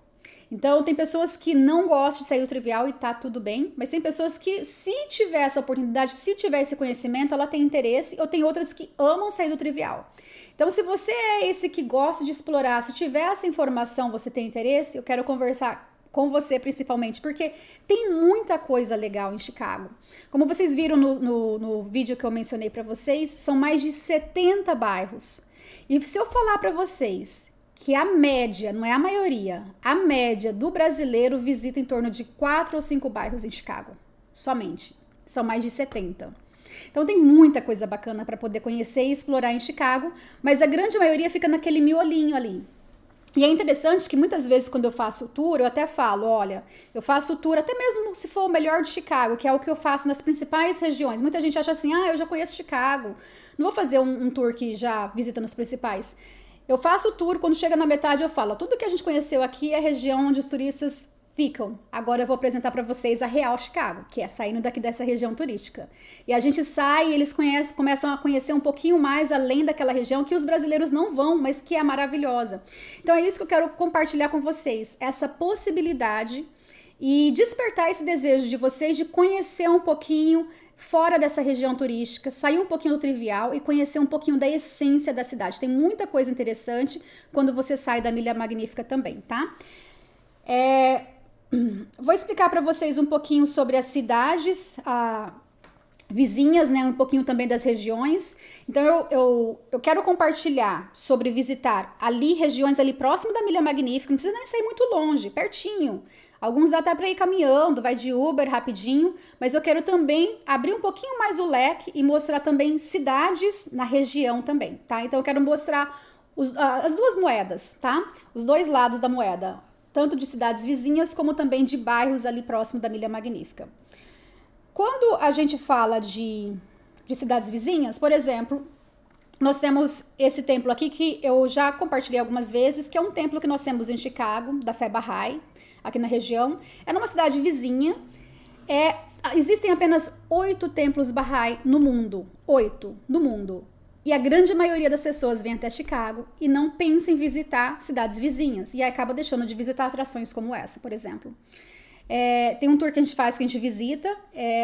Speaker 1: Então, tem pessoas que não gostam de sair do trivial e tá tudo bem, mas tem pessoas que, se tiver essa oportunidade, se tiver esse conhecimento, ela tem interesse, ou tem outras que amam sair do trivial. Então, se você é esse que gosta de explorar, se tiver essa informação, você tem interesse, eu quero conversar com você principalmente, porque tem muita coisa legal em Chicago. Como vocês viram no vídeo que eu mencionei para vocês, são mais de 70 bairros. E se eu falar para vocês que a média, não é a maioria, a média do brasileiro visita em torno de 4 ou 5 bairros em Chicago, somente. São mais de 70. Então tem muita coisa bacana para poder conhecer e explorar em Chicago, mas a grande maioria fica naquele miolinho ali. E é interessante que muitas vezes quando eu faço o tour, eu até falo, olha, eu faço o tour até mesmo se for o melhor de Chicago, que é o que eu faço nas principais regiões. Muita gente acha assim, eu já conheço Chicago, não vou fazer um tour que já visita nos principais. Eu faço o tour, quando chega na metade eu falo, tudo que a gente conheceu aqui é a região onde os turistas ficam. Agora eu vou apresentar para vocês a real Chicago, que é saindo daqui dessa região turística. E a gente sai e eles começam a conhecer um pouquinho mais além daquela região que os brasileiros não vão, mas que é maravilhosa. Então é isso que eu quero compartilhar com vocês, essa possibilidade e despertar esse desejo de vocês de conhecer um pouquinho fora dessa região turística, sair um pouquinho do trivial e conhecer um pouquinho da essência da cidade. Tem muita coisa interessante quando você sai da Milha Magnífica também, tá? Vou explicar para vocês um pouquinho sobre as cidades vizinhas, né? Um pouquinho também das regiões. Então eu quero compartilhar sobre visitar ali regiões ali próximo da Milha Magnífica, não precisa nem sair muito longe, pertinho. Alguns dá até para ir caminhando, vai de Uber rapidinho, mas eu quero também abrir um pouquinho mais o leque e mostrar também cidades na região também, tá? Então eu quero mostrar as duas moedas, tá? Os dois lados da moeda, tanto de cidades vizinhas como também de bairros ali próximo da Milha Magnífica. Quando a gente fala de cidades vizinhas, por exemplo, nós temos esse templo aqui que eu já compartilhei algumas vezes, que é um templo que nós temos em Chicago, da fé Bahá'í, aqui na região. É numa cidade vizinha. Existem apenas 8 templos Bahá'í no mundo. 8 no mundo. E a grande maioria das pessoas vem até Chicago e não pensa em visitar cidades vizinhas. E aí acaba deixando de visitar atrações como essa, por exemplo. Tem um tour que a gente faz, que a gente visita,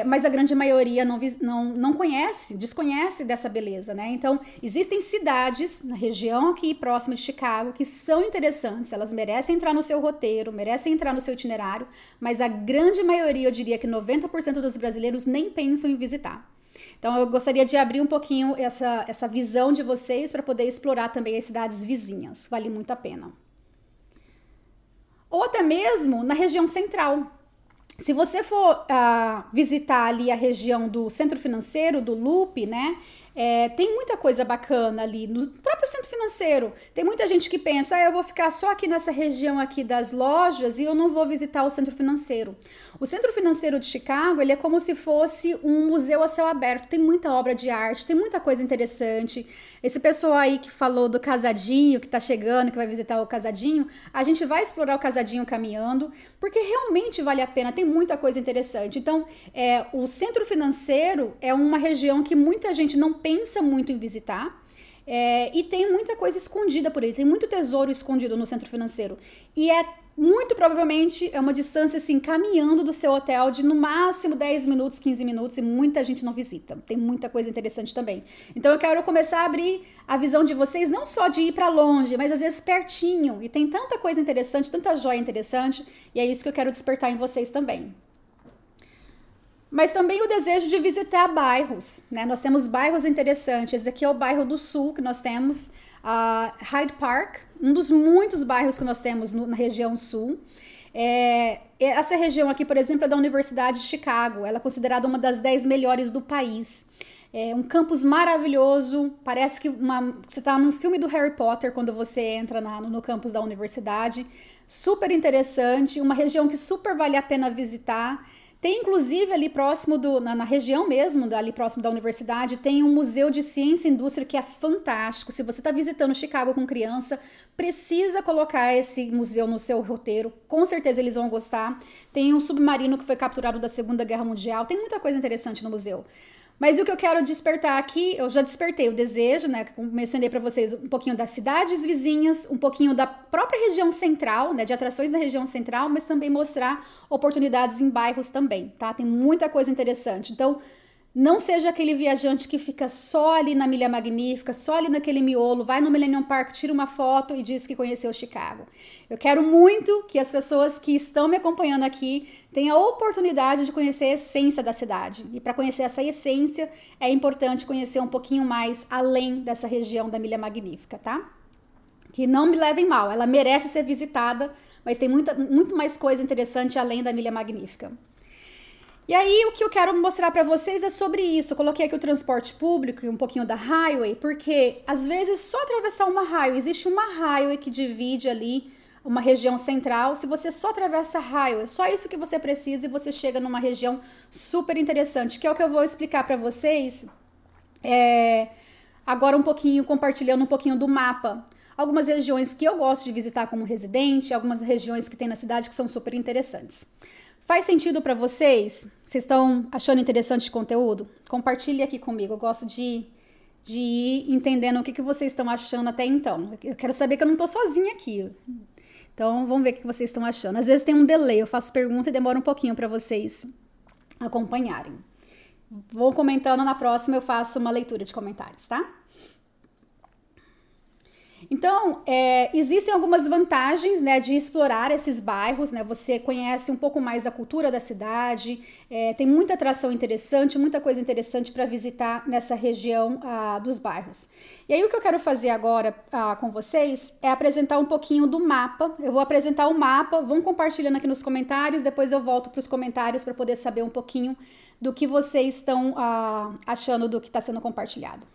Speaker 1: mas a grande maioria não conhece, desconhece dessa beleza, né? Então, existem cidades na região aqui próxima de Chicago que são interessantes, elas merecem entrar no seu roteiro, merecem entrar no seu itinerário, mas a grande maioria, eu diria que 90% dos brasileiros nem pensam em visitar. Então, eu gostaria de abrir um pouquinho essa visão de vocês para poder explorar também as cidades vizinhas, vale muito a pena. Ou até mesmo na região central. Se você for visitar ali a região do centro financeiro, do Loop, né? Tem muita coisa bacana ali no próprio centro financeiro. Tem muita gente que pensa, eu vou ficar só aqui nessa região aqui das lojas e eu não vou visitar o centro financeiro. O centro financeiro de Chicago, ele é como se fosse um museu a céu aberto. Tem muita obra de arte, tem muita coisa interessante. Esse pessoal aí que falou do Casadinho, que tá chegando, que vai visitar o Casadinho, a gente vai explorar o Casadinho caminhando, porque realmente vale a pena, tem muita coisa interessante. Então, o centro financeiro é uma região que muita gente não pensa muito em visitar, e tem muita coisa escondida por aí, tem muito tesouro escondido no centro financeiro. E muito provavelmente é uma distância assim, caminhando do seu hotel de no máximo 10 minutos, 15 minutos, e muita gente não visita. Tem muita coisa interessante também. Então eu quero começar a abrir a visão de vocês, não só de ir para longe, mas às vezes pertinho. E tem tanta coisa interessante, tanta joia interessante, e é isso que eu quero despertar em vocês também. Mas também o desejo de visitar bairros, né? Nós temos bairros interessantes. Esse daqui é o bairro do Sul, que nós temos Hyde Park, um dos muitos bairros que nós temos na região Sul. Essa região aqui, por exemplo, é da Universidade de Chicago. Ela é considerada uma das 10 melhores do país. É um campus maravilhoso, parece que você está num filme do Harry Potter quando você entra no campus da universidade. Super interessante, uma região que super vale a pena visitar. Tem inclusive ali próximo na região mesmo, ali próximo da universidade, tem um museu de ciência e indústria que é fantástico. Se você está visitando Chicago com criança, precisa colocar esse museu no seu roteiro. Com certeza eles vão gostar. Tem um submarino que foi capturado da Segunda Guerra Mundial. Tem muita coisa interessante no museu. Mas o que eu quero despertar aqui, eu já despertei o desejo, né? Como mencionei para vocês, um pouquinho das cidades vizinhas, um pouquinho da própria região central, né? De atrações da região central, mas também mostrar oportunidades em bairros também, tá? Tem muita coisa interessante. Então, não seja aquele viajante que fica só ali na Milha Magnífica, só ali naquele miolo, vai no Millennium Park, tira uma foto e diz que conheceu Chicago. Eu quero muito que as pessoas que estão me acompanhando aqui tenham a oportunidade de conhecer a essência da cidade. E para conhecer essa essência, é importante conhecer um pouquinho mais além dessa região da Milha Magnífica, tá? Que não me levem mal, ela merece ser visitada, mas tem muito mais coisa interessante além da Milha Magnífica. E aí, o que eu quero mostrar para vocês é sobre isso. Eu coloquei aqui o transporte público e um pouquinho da highway, porque às vezes só atravessar uma highway, existe uma highway que divide ali uma região central. Se você só atravessa a highway, só isso que você precisa e você chega numa região super interessante, que é o que eu vou explicar para vocês agora um pouquinho, compartilhando um pouquinho do mapa. Algumas regiões que eu gosto de visitar como residente, algumas regiões que tem na cidade que são super interessantes. Faz sentido para vocês? Vocês estão achando interessante o conteúdo? Compartilhe aqui comigo. Eu gosto de ir entendendo o que vocês estão achando até então. Eu quero saber que eu não estou sozinha aqui. Então, vamos ver o que vocês estão achando. Às vezes tem um delay, eu faço pergunta e demora um pouquinho para vocês acompanharem. Vou comentando, na próxima eu faço uma leitura de comentários, tá? Então, existem algumas vantagens, né, de explorar esses bairros, né? Você conhece um pouco mais da cultura da cidade, tem muita atração interessante, muita coisa interessante para visitar nessa região dos bairros. E aí o que eu quero fazer agora com vocês é apresentar um pouquinho do mapa. Eu vou apresentar o mapa, vão compartilhando aqui nos comentários, depois eu volto para os comentários para poder saber um pouquinho do que vocês estão achando do que está sendo compartilhado.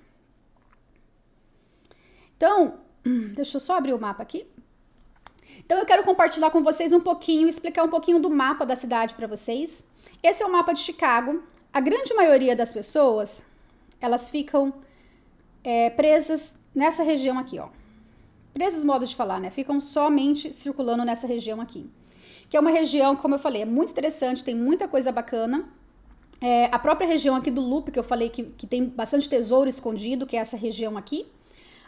Speaker 1: Então, deixa eu só abrir o mapa aqui. Então eu quero compartilhar com vocês um pouquinho, explicar um pouquinho do mapa da cidade para vocês. Esse é o mapa de Chicago. A grande maioria das pessoas, elas ficam presas nessa região aqui, ó. Presas, modo de falar, né? Ficam somente circulando nessa região aqui. Que é uma região, como eu falei, é muito interessante, tem muita coisa bacana. A própria região aqui do Loop, que eu falei que tem bastante tesouro escondido, que é essa região aqui.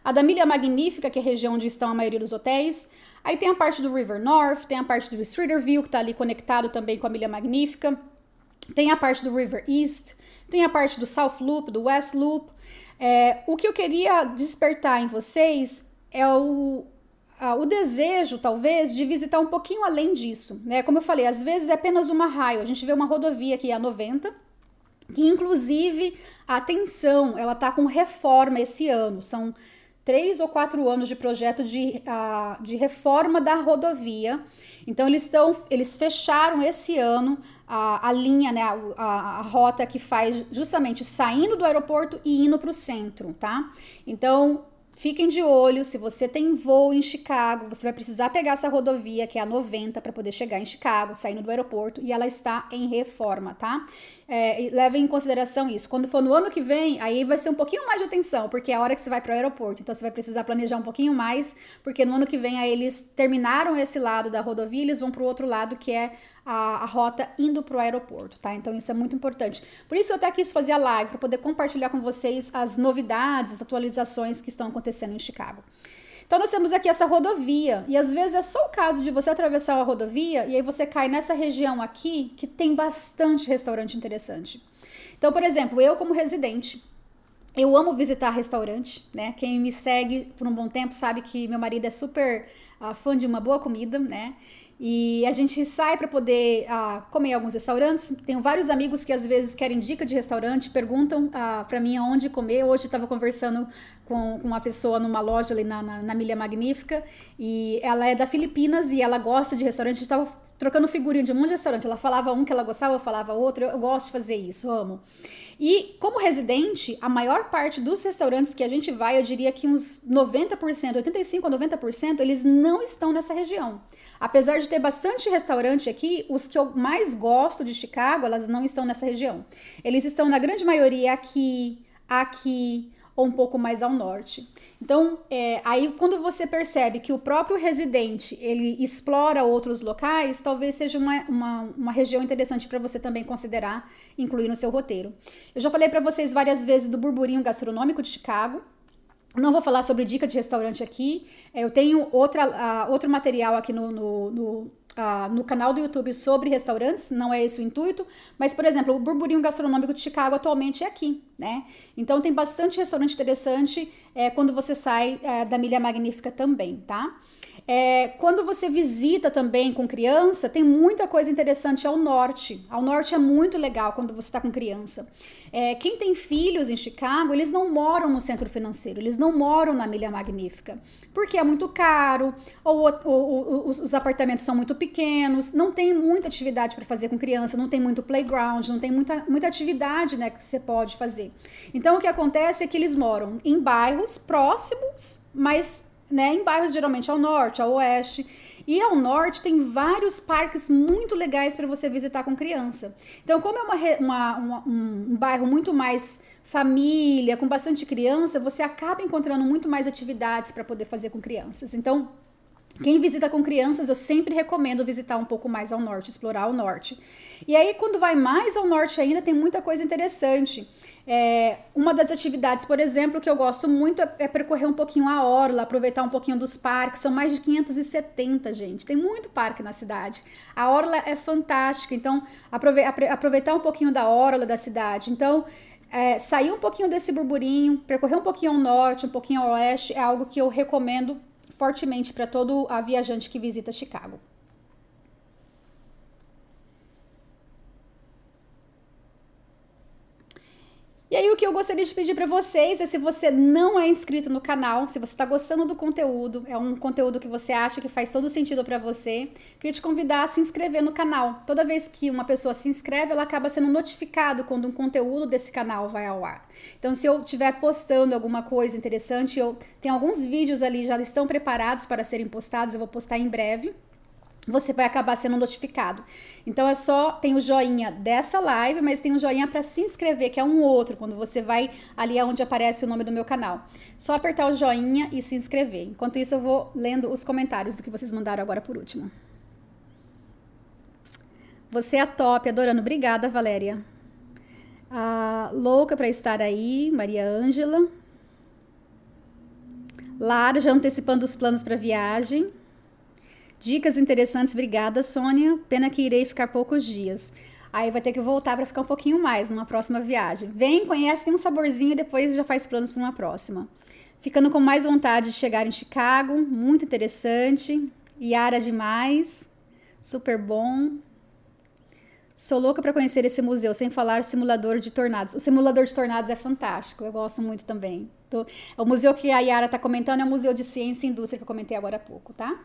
Speaker 1: A da Milha Magnífica, que é a região onde estão a maioria dos hotéis. Aí tem a parte do River North, tem a parte do Streeterville, que está ali conectado também com a Milha Magnífica. Tem a parte do River East, tem a parte do South Loop, do West Loop. O que eu queria despertar em vocês é o desejo, talvez, de visitar um pouquinho além disso, né? Como eu falei, às vezes é apenas uma highway. A gente vê uma rodovia aqui, a 90, que inclusive, atenção, ela está com reforma esse ano. São 3 ou 4 anos de projeto de reforma da rodovia. Então, eles fecharam esse ano a linha, né, a rota que faz justamente saindo do aeroporto e indo para o centro, tá? Então, fiquem de olho, se você tem voo em Chicago, você vai precisar pegar essa rodovia, que é a 90, para poder chegar em Chicago, saindo do aeroporto, e ela está em reforma, tá? Levem em consideração isso. Quando for no ano que vem, aí vai ser um pouquinho mais de atenção, porque é a hora que você vai para o aeroporto. Então, você vai precisar planejar um pouquinho mais, porque no ano que vem, aí eles terminaram esse lado da rodovia, eles vão para o outro lado, que é a rota indo para o aeroporto, tá? Então, isso é muito importante. Por isso, eu até quis fazer a live, para poder compartilhar com vocês as novidades, as atualizações que estão acontecendo em Chicago. Então, nós temos aqui essa rodovia, e às vezes é só o caso de você atravessar a rodovia, e aí você cai nessa região aqui, que tem bastante restaurante interessante. Então, por exemplo, eu como residente, eu amo visitar restaurante, né? Quem me segue por um bom tempo sabe que meu marido é super fã de uma boa comida, né? E a gente sai para poder comer em alguns restaurantes. Tenho vários amigos que às vezes querem dica de restaurante, perguntam para mim aonde comer. Hoje eu estava conversando com uma pessoa numa loja ali na Milha Magnífica, e ela é da Filipinas e ela gosta de restaurante. A gente estava trocando figurinha de um monte de restaurante. Ela falava um que ela gostava, eu falava outro. Eu gosto de fazer isso, amo. E como residente, a maior parte dos restaurantes que a gente vai, eu diria que uns 90%, 85% a 90%, eles não estão nessa região. Apesar de ter bastante restaurante aqui, os que eu mais gosto de Chicago, elas não estão nessa região. Eles estão, na grande maioria, aqui, ou um pouco mais ao norte. Então, aí quando você percebe que o próprio residente, ele explora outros locais, talvez seja uma região interessante para você também considerar incluir no seu roteiro. Eu já falei para vocês várias vezes do burburinho gastronômico de Chicago. Não vou falar sobre dica de restaurante aqui. Eu tenho outro material aqui no canal do YouTube sobre restaurantes, não é esse o intuito, mas, por exemplo, o burburinho gastronômico de Chicago atualmente é aqui, né? Então tem bastante restaurante interessante quando você sai da Milha Magnífica também, tá? Quando você visita também com criança, tem muita coisa interessante ao norte. Ao norte é muito legal quando você está com criança. Quem tem filhos em Chicago, eles não moram no centro financeiro, eles não moram na Milha Magnífica, porque é muito caro, ou os apartamentos são muito pequenos, não tem muita atividade para fazer com criança, não tem muito playground, não tem muita atividade, né, que você pode fazer. Então, o que acontece é que eles moram em bairros próximos, mas, né, em bairros geralmente ao norte, ao oeste. E ao norte tem vários parques muito legais para você visitar com criança. Então, como é um bairro muito mais família, com bastante criança, você acaba encontrando muito mais atividades para poder fazer com crianças. Então, quem visita com crianças, eu sempre recomendo visitar um pouco mais ao norte, explorar o norte. E aí, quando vai mais ao norte ainda, tem muita coisa interessante. Uma das atividades, por exemplo, que eu gosto muito é percorrer um pouquinho a orla, aproveitar um pouquinho dos parques. São mais de 570, gente. Tem muito parque na cidade. A orla é fantástica, então aproveitar um pouquinho da orla da cidade. Então, sair um pouquinho desse burburinho, percorrer um pouquinho ao norte, um pouquinho ao oeste, é algo que eu recomendo fortemente para todo a viajante que visita Chicago. E aí o que eu gostaria de pedir para vocês é, se você não é inscrito no canal, se você está gostando do conteúdo, é um conteúdo que você acha que faz todo sentido para você, queria te convidar a se inscrever no canal. Toda vez que uma pessoa se inscreve, ela acaba sendo notificado quando um conteúdo desse canal vai ao ar. Então, se eu estiver postando alguma coisa interessante, eu tenho alguns vídeos ali, já estão preparados para serem postados, eu vou postar em breve. Você vai acabar sendo notificado. Então tem o joinha dessa live, mas tem um joinha para se inscrever, que é um outro, quando você vai ali onde aparece o nome do meu canal. Só apertar o joinha e se inscrever. Enquanto isso, eu vou lendo os comentários do que vocês mandaram agora por último. Você é top, adorando. Obrigada, Valéria. Louca para estar aí, Maria Ângela. Lara, já antecipando os planos para viagem. Dicas interessantes, obrigada, Sônia. Pena que irei ficar poucos dias. Aí vai ter que voltar para ficar um pouquinho mais numa próxima viagem. Vem, conhece, tem um saborzinho e depois já faz planos para uma próxima. Ficando com mais vontade de chegar em Chicago, muito interessante. Yara demais, super bom. Sou louca para conhecer esse museu, sem falar simulador de tornados. O simulador de tornados é fantástico, eu gosto muito também. O museu que a Yara está comentando é o Museu de Ciência e Indústria, que eu comentei agora há pouco, tá?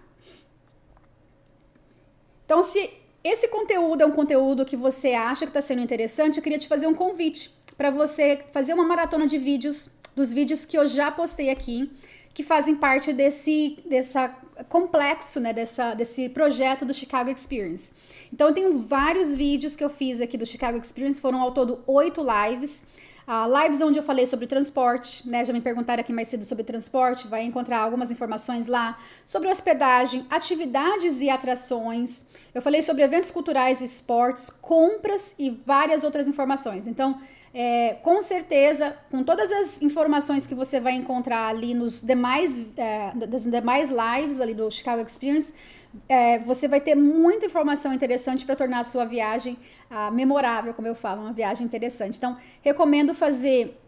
Speaker 1: Então, se esse conteúdo é um conteúdo que você acha que está sendo interessante, eu queria te fazer um convite para você fazer uma maratona de vídeos, dos vídeos que eu já postei aqui, que fazem parte desse complexo, né, desse projeto do Chicago Experience. Então, eu tenho vários vídeos que eu fiz aqui do Chicago Experience, foram ao todo 8 lives. Lives onde eu falei sobre transporte, né? Já me perguntaram aqui mais cedo sobre transporte, vai encontrar algumas informações lá, sobre hospedagem, atividades e atrações. Eu falei sobre eventos culturais e esportes, compras e várias outras informações. Então, com certeza, com todas as informações que você vai encontrar ali nos das demais lives ali do Chicago Experience, você vai ter muita informação interessante para tornar a sua viagem memorável, como eu falo, uma viagem interessante. Então, recomendo fazer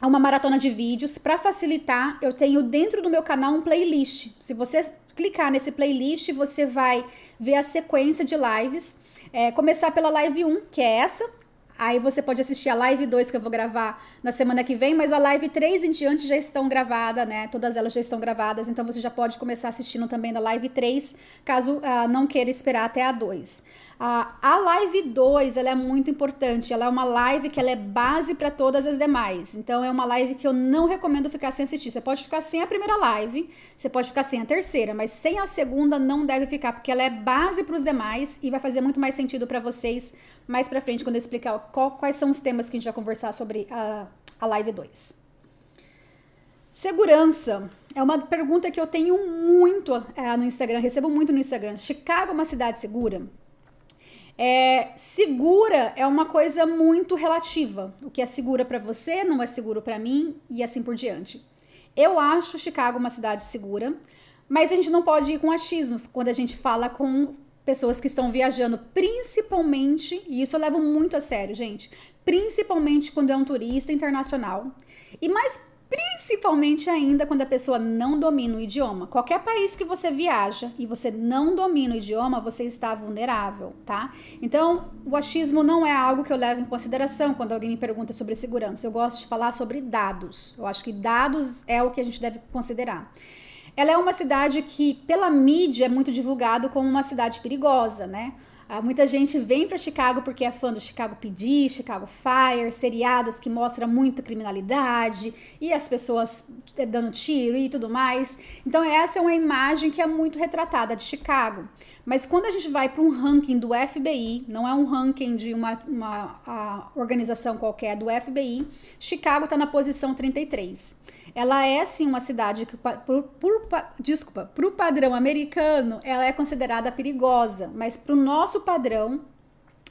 Speaker 1: uma maratona de vídeos. Para facilitar, eu tenho dentro do meu canal um playlist. Se você clicar nesse playlist, você vai ver a sequência de lives. Começar pela live 1, que é essa. Aí você pode assistir a live 2 que eu vou gravar na semana que vem, mas a live 3 em diante já estão gravadas, né? Todas elas já estão gravadas, então você já pode começar assistindo também da live 3, caso não queira esperar até a 2. A live 2, ela é muito importante, ela é uma live que ela é base para todas as demais, então é uma live que eu não recomendo ficar sem assistir. Você pode ficar sem a primeira live, você pode ficar sem a terceira, mas sem a segunda não deve ficar, porque ela é base para os demais e vai fazer muito mais sentido para vocês mais para frente, quando eu explicar quais são os temas que a gente vai conversar sobre a live 2. Segurança é uma pergunta que eu tenho muito no Instagram, recebo muito no Instagram. Chicago é uma cidade segura? Segura é uma coisa muito relativa. O que é segura para você não é seguro para mim e assim por diante. Eu acho Chicago uma cidade segura, mas a gente não pode ir com achismos quando a gente fala com pessoas que estão viajando, principalmente, e isso eu levo muito a sério, gente, principalmente quando é um turista internacional, e mais principalmente ainda quando a pessoa não domina o idioma. Qualquer país que você viaja e você não domina o idioma, você está vulnerável, tá? Então, o achismo não é algo que eu levo em consideração quando alguém me pergunta sobre segurança. Eu gosto de falar sobre dados. Eu acho que dados é o que a gente deve considerar. Ela é uma cidade que, pela mídia, é muito divulgado como uma cidade perigosa, né? Muita gente vem para Chicago porque é fã do Chicago PD, Chicago Fire, seriados que mostram muito criminalidade e as pessoas dando tiro e tudo mais. Então essa é uma imagem que é muito retratada de Chicago. Mas quando a gente vai para um ranking do FBI, não é um ranking de uma organização qualquer, do FBI, Chicago está na posição 33. Ela é, sim, uma cidade que, para o padrão americano, ela é considerada perigosa, mas para o nosso padrão,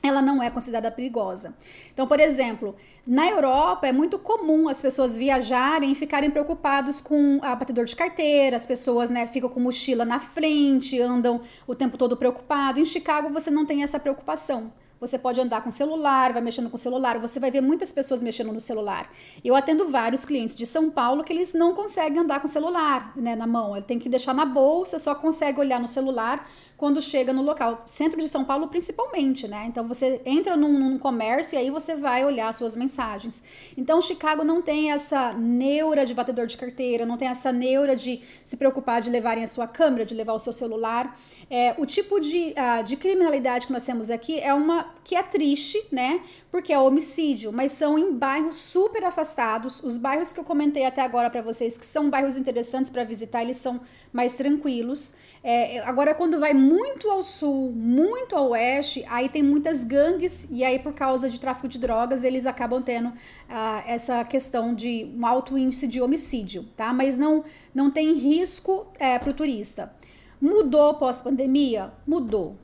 Speaker 1: ela não é considerada perigosa. Então, por exemplo, na Europa é muito comum as pessoas viajarem e ficarem preocupados com batedor de carteira, as pessoas, né, ficam com mochila na frente, andam o tempo todo preocupado. Em Chicago você não tem essa preocupação. Você pode andar com o celular, vai mexendo com o celular, você vai ver muitas pessoas mexendo no celular. Eu atendo vários clientes de São Paulo que eles não conseguem andar com o celular, né, na mão. Ele tem que deixar na bolsa, só consegue olhar no celular quando chega no local. Centro de São Paulo principalmente, né? Então você entra num comércio e aí você vai olhar suas mensagens. Então Chicago não tem essa neura de batedor de carteira, não tem essa neura de se preocupar de levarem a sua câmera, de levar o seu celular. O tipo de criminalidade que nós temos aqui é uma que é triste, né? Porque é homicídio, mas são em bairros super afastados. Os bairros que eu comentei até agora para vocês, que são bairros interessantes para visitar, eles são mais tranquilos. Agora, quando vai muito ao sul, muito ao oeste, aí tem muitas gangues e aí por causa de tráfico de drogas, eles acabam tendo essa questão de um alto índice de homicídio, tá? Mas não tem risco para o turista. Mudou pós-pandemia? Mudou.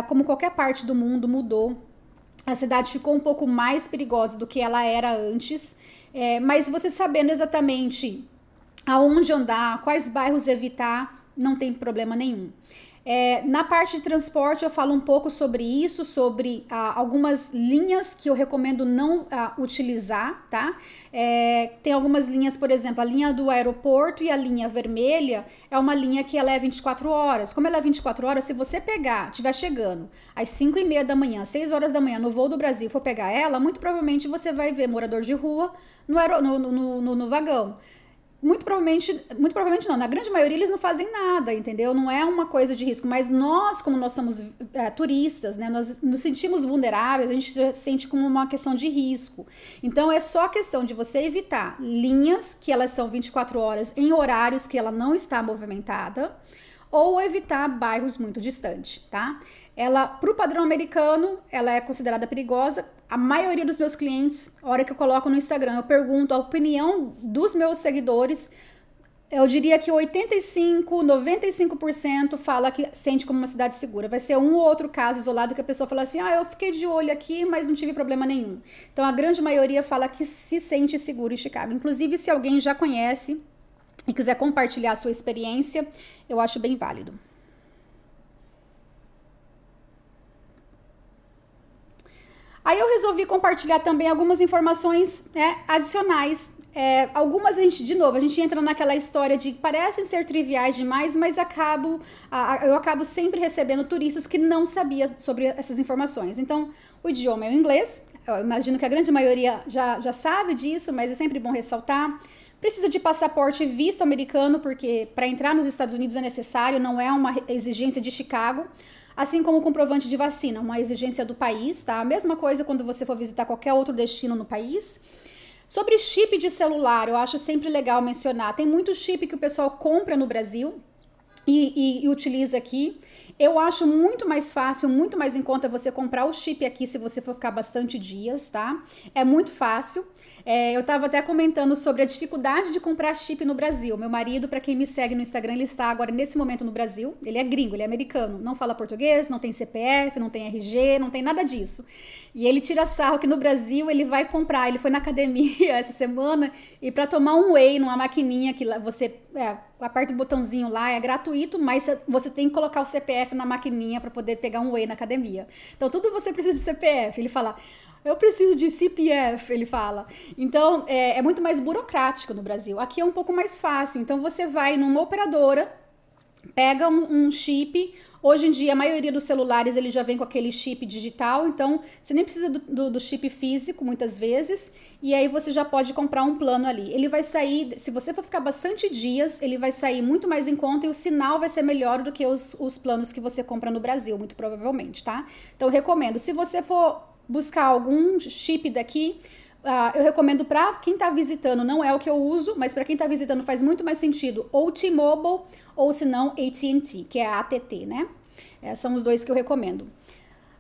Speaker 1: Como qualquer parte do mundo, mudou. A cidade ficou um pouco mais perigosa do que ela era antes, mas você sabendo exatamente aonde andar, quais bairros evitar, não tem problema nenhum. Na parte de transporte eu falo um pouco sobre isso, sobre algumas linhas que eu recomendo não utilizar, tá? Tem algumas linhas, por exemplo, a linha do aeroporto e a linha vermelha é uma linha que ela é 24 horas. Como ela é 24 horas, se você estiver chegando às 5h30 da manhã, 6 horas da manhã no voo do Brasil, for pegar ela, muito provavelmente você vai ver morador de rua no vagão. Muito provavelmente não, na grande maioria eles não fazem nada, entendeu? Não é uma coisa de risco, mas nós, como nós somos turistas, né, nós nos sentimos vulneráveis, a gente se sente como uma questão de risco. Então é só questão de você evitar linhas que elas são 24 horas em horários que ela não está movimentada, ou evitar bairros muito distantes, tá? Ela, pro padrão americano, ela é considerada perigosa. A maioria dos meus clientes, a hora que eu coloco no Instagram, eu pergunto a opinião dos meus seguidores. Eu diria que 85, 95% fala que sente como uma cidade segura. Vai ser um ou outro caso isolado que a pessoa fala assim, eu fiquei de olho aqui, mas não tive problema nenhum. Então, a grande maioria fala que se sente seguro em Chicago. Inclusive, se alguém já conhece e quiser compartilhar a sua experiência, eu acho bem válido. Aí eu resolvi compartilhar também algumas informações adicionais. Algumas a gente entra naquela história de que parecem ser triviais demais, mas eu acabo sempre recebendo turistas que não sabiam sobre essas informações. Então, o idioma é o inglês. Eu imagino que a grande maioria já sabe disso, mas é sempre bom ressaltar. Precisa de passaporte e visto americano, porque para entrar nos Estados Unidos é necessário, não é uma exigência de Chicago. Assim como o comprovante de vacina, uma exigência do país, tá? A mesma coisa quando você for visitar qualquer outro destino no país. Sobre chip de celular, eu acho sempre legal mencionar. Tem muito chip que o pessoal compra no Brasil e utiliza aqui. Eu acho muito mais fácil, muito mais em conta você comprar o chip aqui se você for ficar bastante dias, tá? É muito fácil. Eu estava até comentando sobre a dificuldade de comprar chip no Brasil. Meu marido, para quem me segue no Instagram, ele está agora nesse momento no Brasil. Ele é gringo, ele é americano, não fala português, não tem CPF, não tem RG, não tem nada disso. E ele tira sarro que no Brasil ele vai comprar. Ele foi na academia essa semana e para tomar um whey numa maquininha que você aperta o botãozinho lá, é gratuito, mas você tem que colocar o CPF na maquininha para poder pegar um whey na academia. Então tudo você precisa de CPF. Ele fala, eu preciso de CPF, ele fala. Então, é muito mais burocrático no Brasil. Aqui é um pouco mais fácil. Então, você vai numa operadora, pega um chip. Hoje em dia, a maioria dos celulares, ele já vem com aquele chip digital. Então, você nem precisa do chip físico, muitas vezes. E aí, você já pode comprar um plano ali. Ele vai sair, se você for ficar bastante dias, ele vai sair muito mais em conta e o sinal vai ser melhor do que os planos que você compra no Brasil, muito provavelmente, tá? Então, eu recomendo. Se você for buscar algum chip daqui, eu recomendo para quem está visitando, não é o que eu uso, mas para quem está visitando faz muito mais sentido ou T-Mobile ou se não AT&T, que é a ATT, né? São os dois que eu recomendo.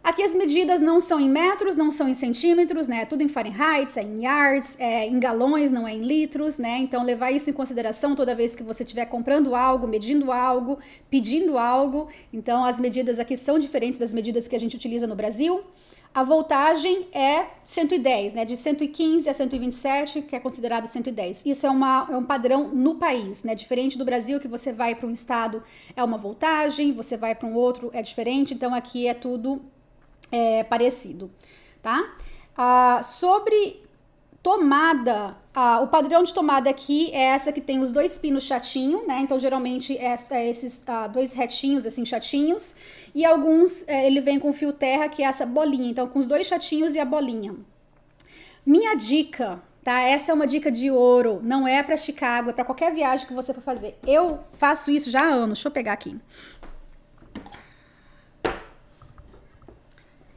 Speaker 1: Aqui as medidas não são em metros, não são em centímetros, né? É tudo em Fahrenheit, é em yards, é em galões, não é em litros, né? Então levar isso em consideração toda vez que você estiver comprando algo, medindo algo, pedindo algo. Então as medidas aqui são diferentes das medidas que a gente utiliza no Brasil. A voltagem é 110, né? De 115 a 127, que é considerado 110. Isso é um padrão no país, né? Diferente do Brasil, que você vai para um estado é uma voltagem, você vai para um outro é diferente. Então aqui é tudo parecido, tá? Sobre tomada, o padrão de tomada aqui é essa que tem os dois pinos chatinho, né? Então, geralmente, esses dois retinhos, assim, chatinhos. E alguns, ele vem com fio terra, que é essa bolinha. Então, com os dois chatinhos e a bolinha. Minha dica, tá? Essa é uma dica de ouro. Não é pra Chicago, é pra qualquer viagem que você for fazer. Eu faço isso já há anos. Deixa eu pegar aqui.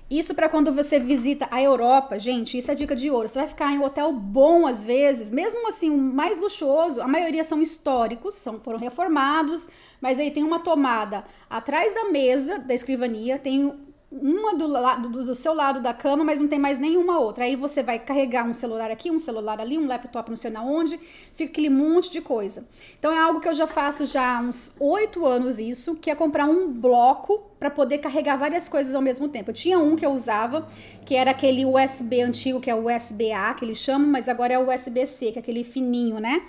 Speaker 1: Isso para quando você visita a Europa, gente, isso é dica de ouro. Você vai ficar em um hotel bom às vezes, mesmo assim, o mais luxuoso, a maioria são históricos, foram reformados, mas aí tem uma tomada atrás da mesa, da escrivania, tem uma do seu lado da cama, mas não tem mais nenhuma outra. Aí você vai carregar um celular aqui, um celular ali, um laptop não sei na onde, fica aquele monte de coisa. Então é algo que eu já faço já há uns 8 anos isso, que é comprar um bloco para poder carregar várias coisas ao mesmo tempo. Eu tinha um que eu usava, que era aquele USB antigo, que é o USB-A, que eles chamam, mas agora é o USB-C, que é aquele fininho, né?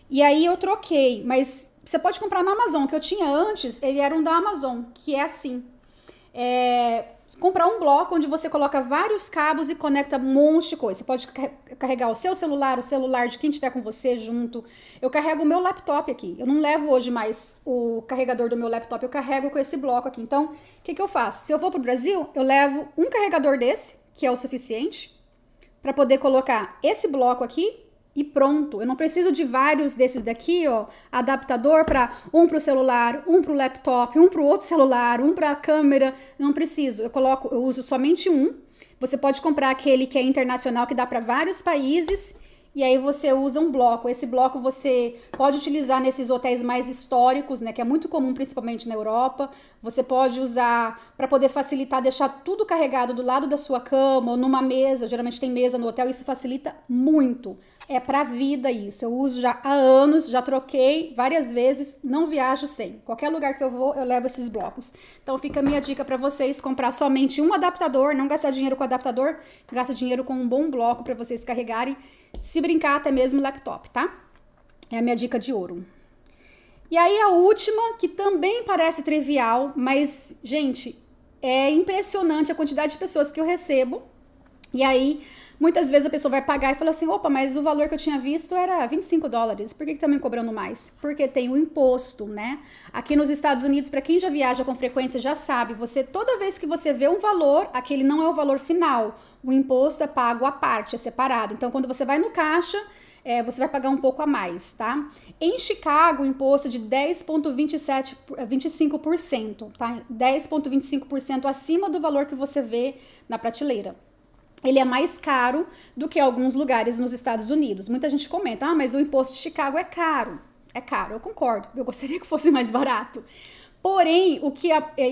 Speaker 1: E aí eu troquei, mas você pode comprar na Amazon. O que eu tinha antes, ele era um da Amazon, que é assim. Comprar um bloco onde você coloca vários cabos e conecta um monte de coisa. Você pode carregar o celular de quem estiver com você junto. Eu carrego o meu laptop aqui. Eu não levo hoje mais o carregador do meu laptop, eu carrego com esse bloco aqui. Então, o que eu faço? Se eu vou pro Brasil, eu levo um carregador desse, que é o suficiente, para poder colocar esse bloco aqui e pronto. Eu não preciso de vários desses daqui, ó, adaptador para um pro celular, um pro laptop, um pro outro celular, um para a câmera. Não preciso. Eu uso somente um. Você pode comprar aquele que é internacional, que dá para vários países. E aí você usa um bloco. Esse bloco você pode utilizar nesses hotéis mais históricos, né, que é muito comum principalmente na Europa. Você pode usar para poder facilitar, deixar tudo carregado do lado da sua cama ou numa mesa. Geralmente tem mesa no hotel, isso facilita muito. É pra vida isso. Eu uso já há anos, já troquei várias vezes, não viajo sem. Qualquer lugar que eu vou, eu levo esses blocos. Então fica a minha dica para vocês, comprar somente um adaptador, não gastar dinheiro com adaptador, gasta dinheiro com um bom bloco para vocês carregarem. Se brincar, até mesmo laptop, tá? É a minha dica de ouro. E aí a última, que também parece trivial, mas, gente, é impressionante a quantidade de pessoas que eu recebo. E aí, muitas vezes a pessoa vai pagar e fala assim, opa, mas o valor que eu tinha visto era $25, por que tá me cobrando mais? Porque tem o imposto, né? Aqui nos Estados Unidos, para quem já viaja com frequência já sabe, toda vez que você vê um valor, aquele não é o valor final, o imposto é pago à parte, é separado. Então, quando você vai no caixa, você vai pagar um pouco a mais, tá? Em Chicago, o imposto é de 10,25%, tá? 10,25% acima do valor que você vê na prateleira. Ele é mais caro do que alguns lugares nos Estados Unidos. Muita gente comenta, mas o imposto de Chicago é caro. É caro, eu concordo. Eu gostaria que fosse mais barato. Porém,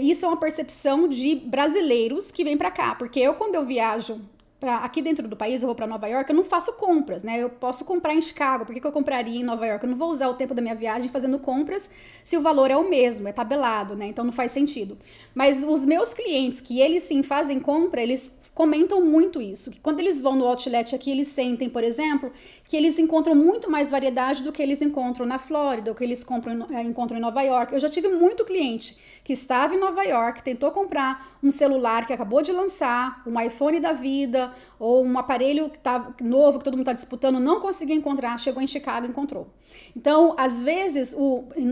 Speaker 1: isso é uma percepção de brasileiros que vêm para cá. Porque quando eu viajo aqui dentro do país, eu vou para Nova York, eu não faço compras, né? Eu posso comprar em Chicago, por que eu compraria em Nova York? Eu não vou usar o tempo da minha viagem fazendo compras se o valor é o mesmo, é tabelado, né? Então não faz sentido. Mas os meus clientes, que eles sim fazem compra, eles comentam muito isso, que quando eles vão no outlet aqui, eles sentem, por exemplo, que eles encontram muito mais variedade do que eles encontram na Flórida, ou que eles encontram em Nova York. Eu já tive muito cliente que estava em Nova York, tentou comprar um celular que acabou de lançar, um iPhone da vida, ou um aparelho que tá novo, que todo mundo está disputando, não conseguia encontrar, chegou em Chicago e encontrou. Então, às vezes,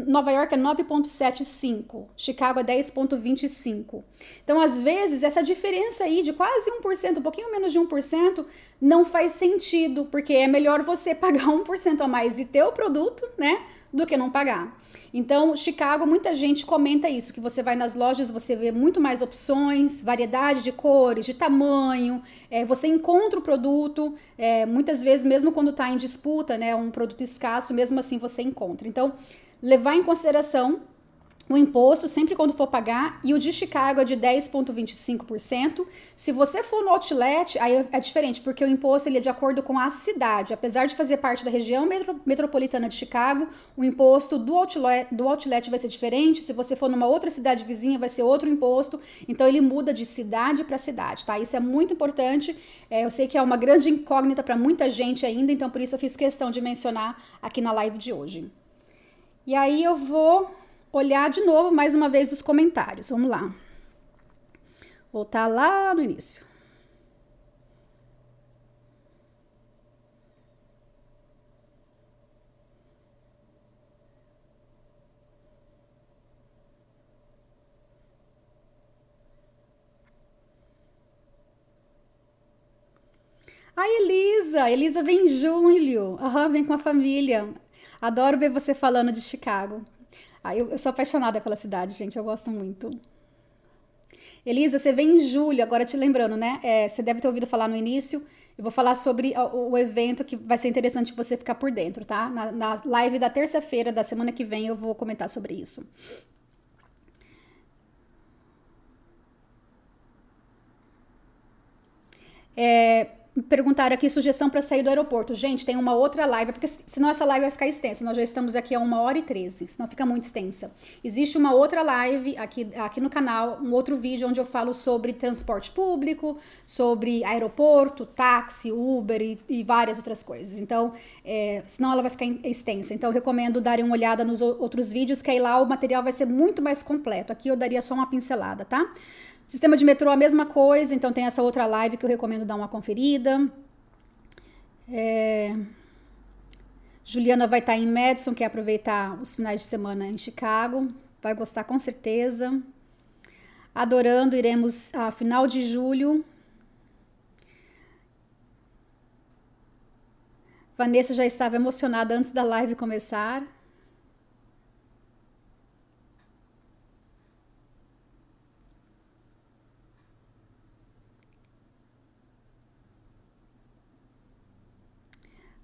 Speaker 1: Nova York é 9,75, Chicago é 10,25. Então, às vezes, essa diferença aí de quase 1%, um pouquinho menos de 1%, não faz sentido, porque é melhor você pagar 1% a mais e ter o produto, né, do que não pagar. Então, Chicago, muita gente comenta isso, que você vai nas lojas, você vê muito mais opções, variedade de cores, de tamanho, você encontra o produto, muitas vezes, mesmo quando está em disputa, né, um produto escasso, mesmo assim você encontra. Então, levar em consideração o imposto sempre quando for pagar, e o de Chicago é de 10,25%. Se você for no outlet, aí é diferente, porque o imposto ele é de acordo com a cidade. Apesar de fazer parte da região metropolitana de Chicago, o imposto do outlet vai ser diferente. Se você for numa outra cidade vizinha, vai ser outro imposto. Então ele muda de cidade para cidade, tá? Isso é muito importante. Eu sei que é uma grande incógnita para muita gente ainda, então por isso eu fiz questão de mencionar aqui na live de hoje. E aí eu vou olhar de novo, mais uma vez, os comentários. Vamos lá. Voltar lá no início. Ai, Elisa vem em julho. Vem com a família. Adoro ver você falando de Chicago. Eu sou apaixonada pela cidade, gente, eu gosto muito. Elisa, você vem em julho, agora te lembrando, né? Você deve ter ouvido falar no início. Eu vou falar sobre o evento que vai ser interessante você ficar por dentro, tá? Na live da terça-feira da semana que vem eu vou comentar sobre isso. perguntaram aqui sugestão para sair do aeroporto. Gente, tem uma outra live, porque senão essa live vai ficar extensa. Nós já estamos aqui a 1h13, senão fica muito extensa. Existe uma outra live aqui no canal, um outro vídeo onde eu falo sobre transporte público, sobre aeroporto, táxi, Uber e várias outras coisas. Então, senão ela vai ficar extensa. Então, eu recomendo darem uma olhada nos outros vídeos, que aí lá o material vai ser muito mais completo. Aqui eu daria só uma pincelada, tá? Sistema de metrô, a mesma coisa, então tem essa outra live que eu recomendo dar uma conferida. Juliana vai estar em Madison, quer aproveitar os finais de semana em Chicago, vai gostar com certeza. Adorando, iremos a final de julho. Vanessa já estava emocionada antes da live começar.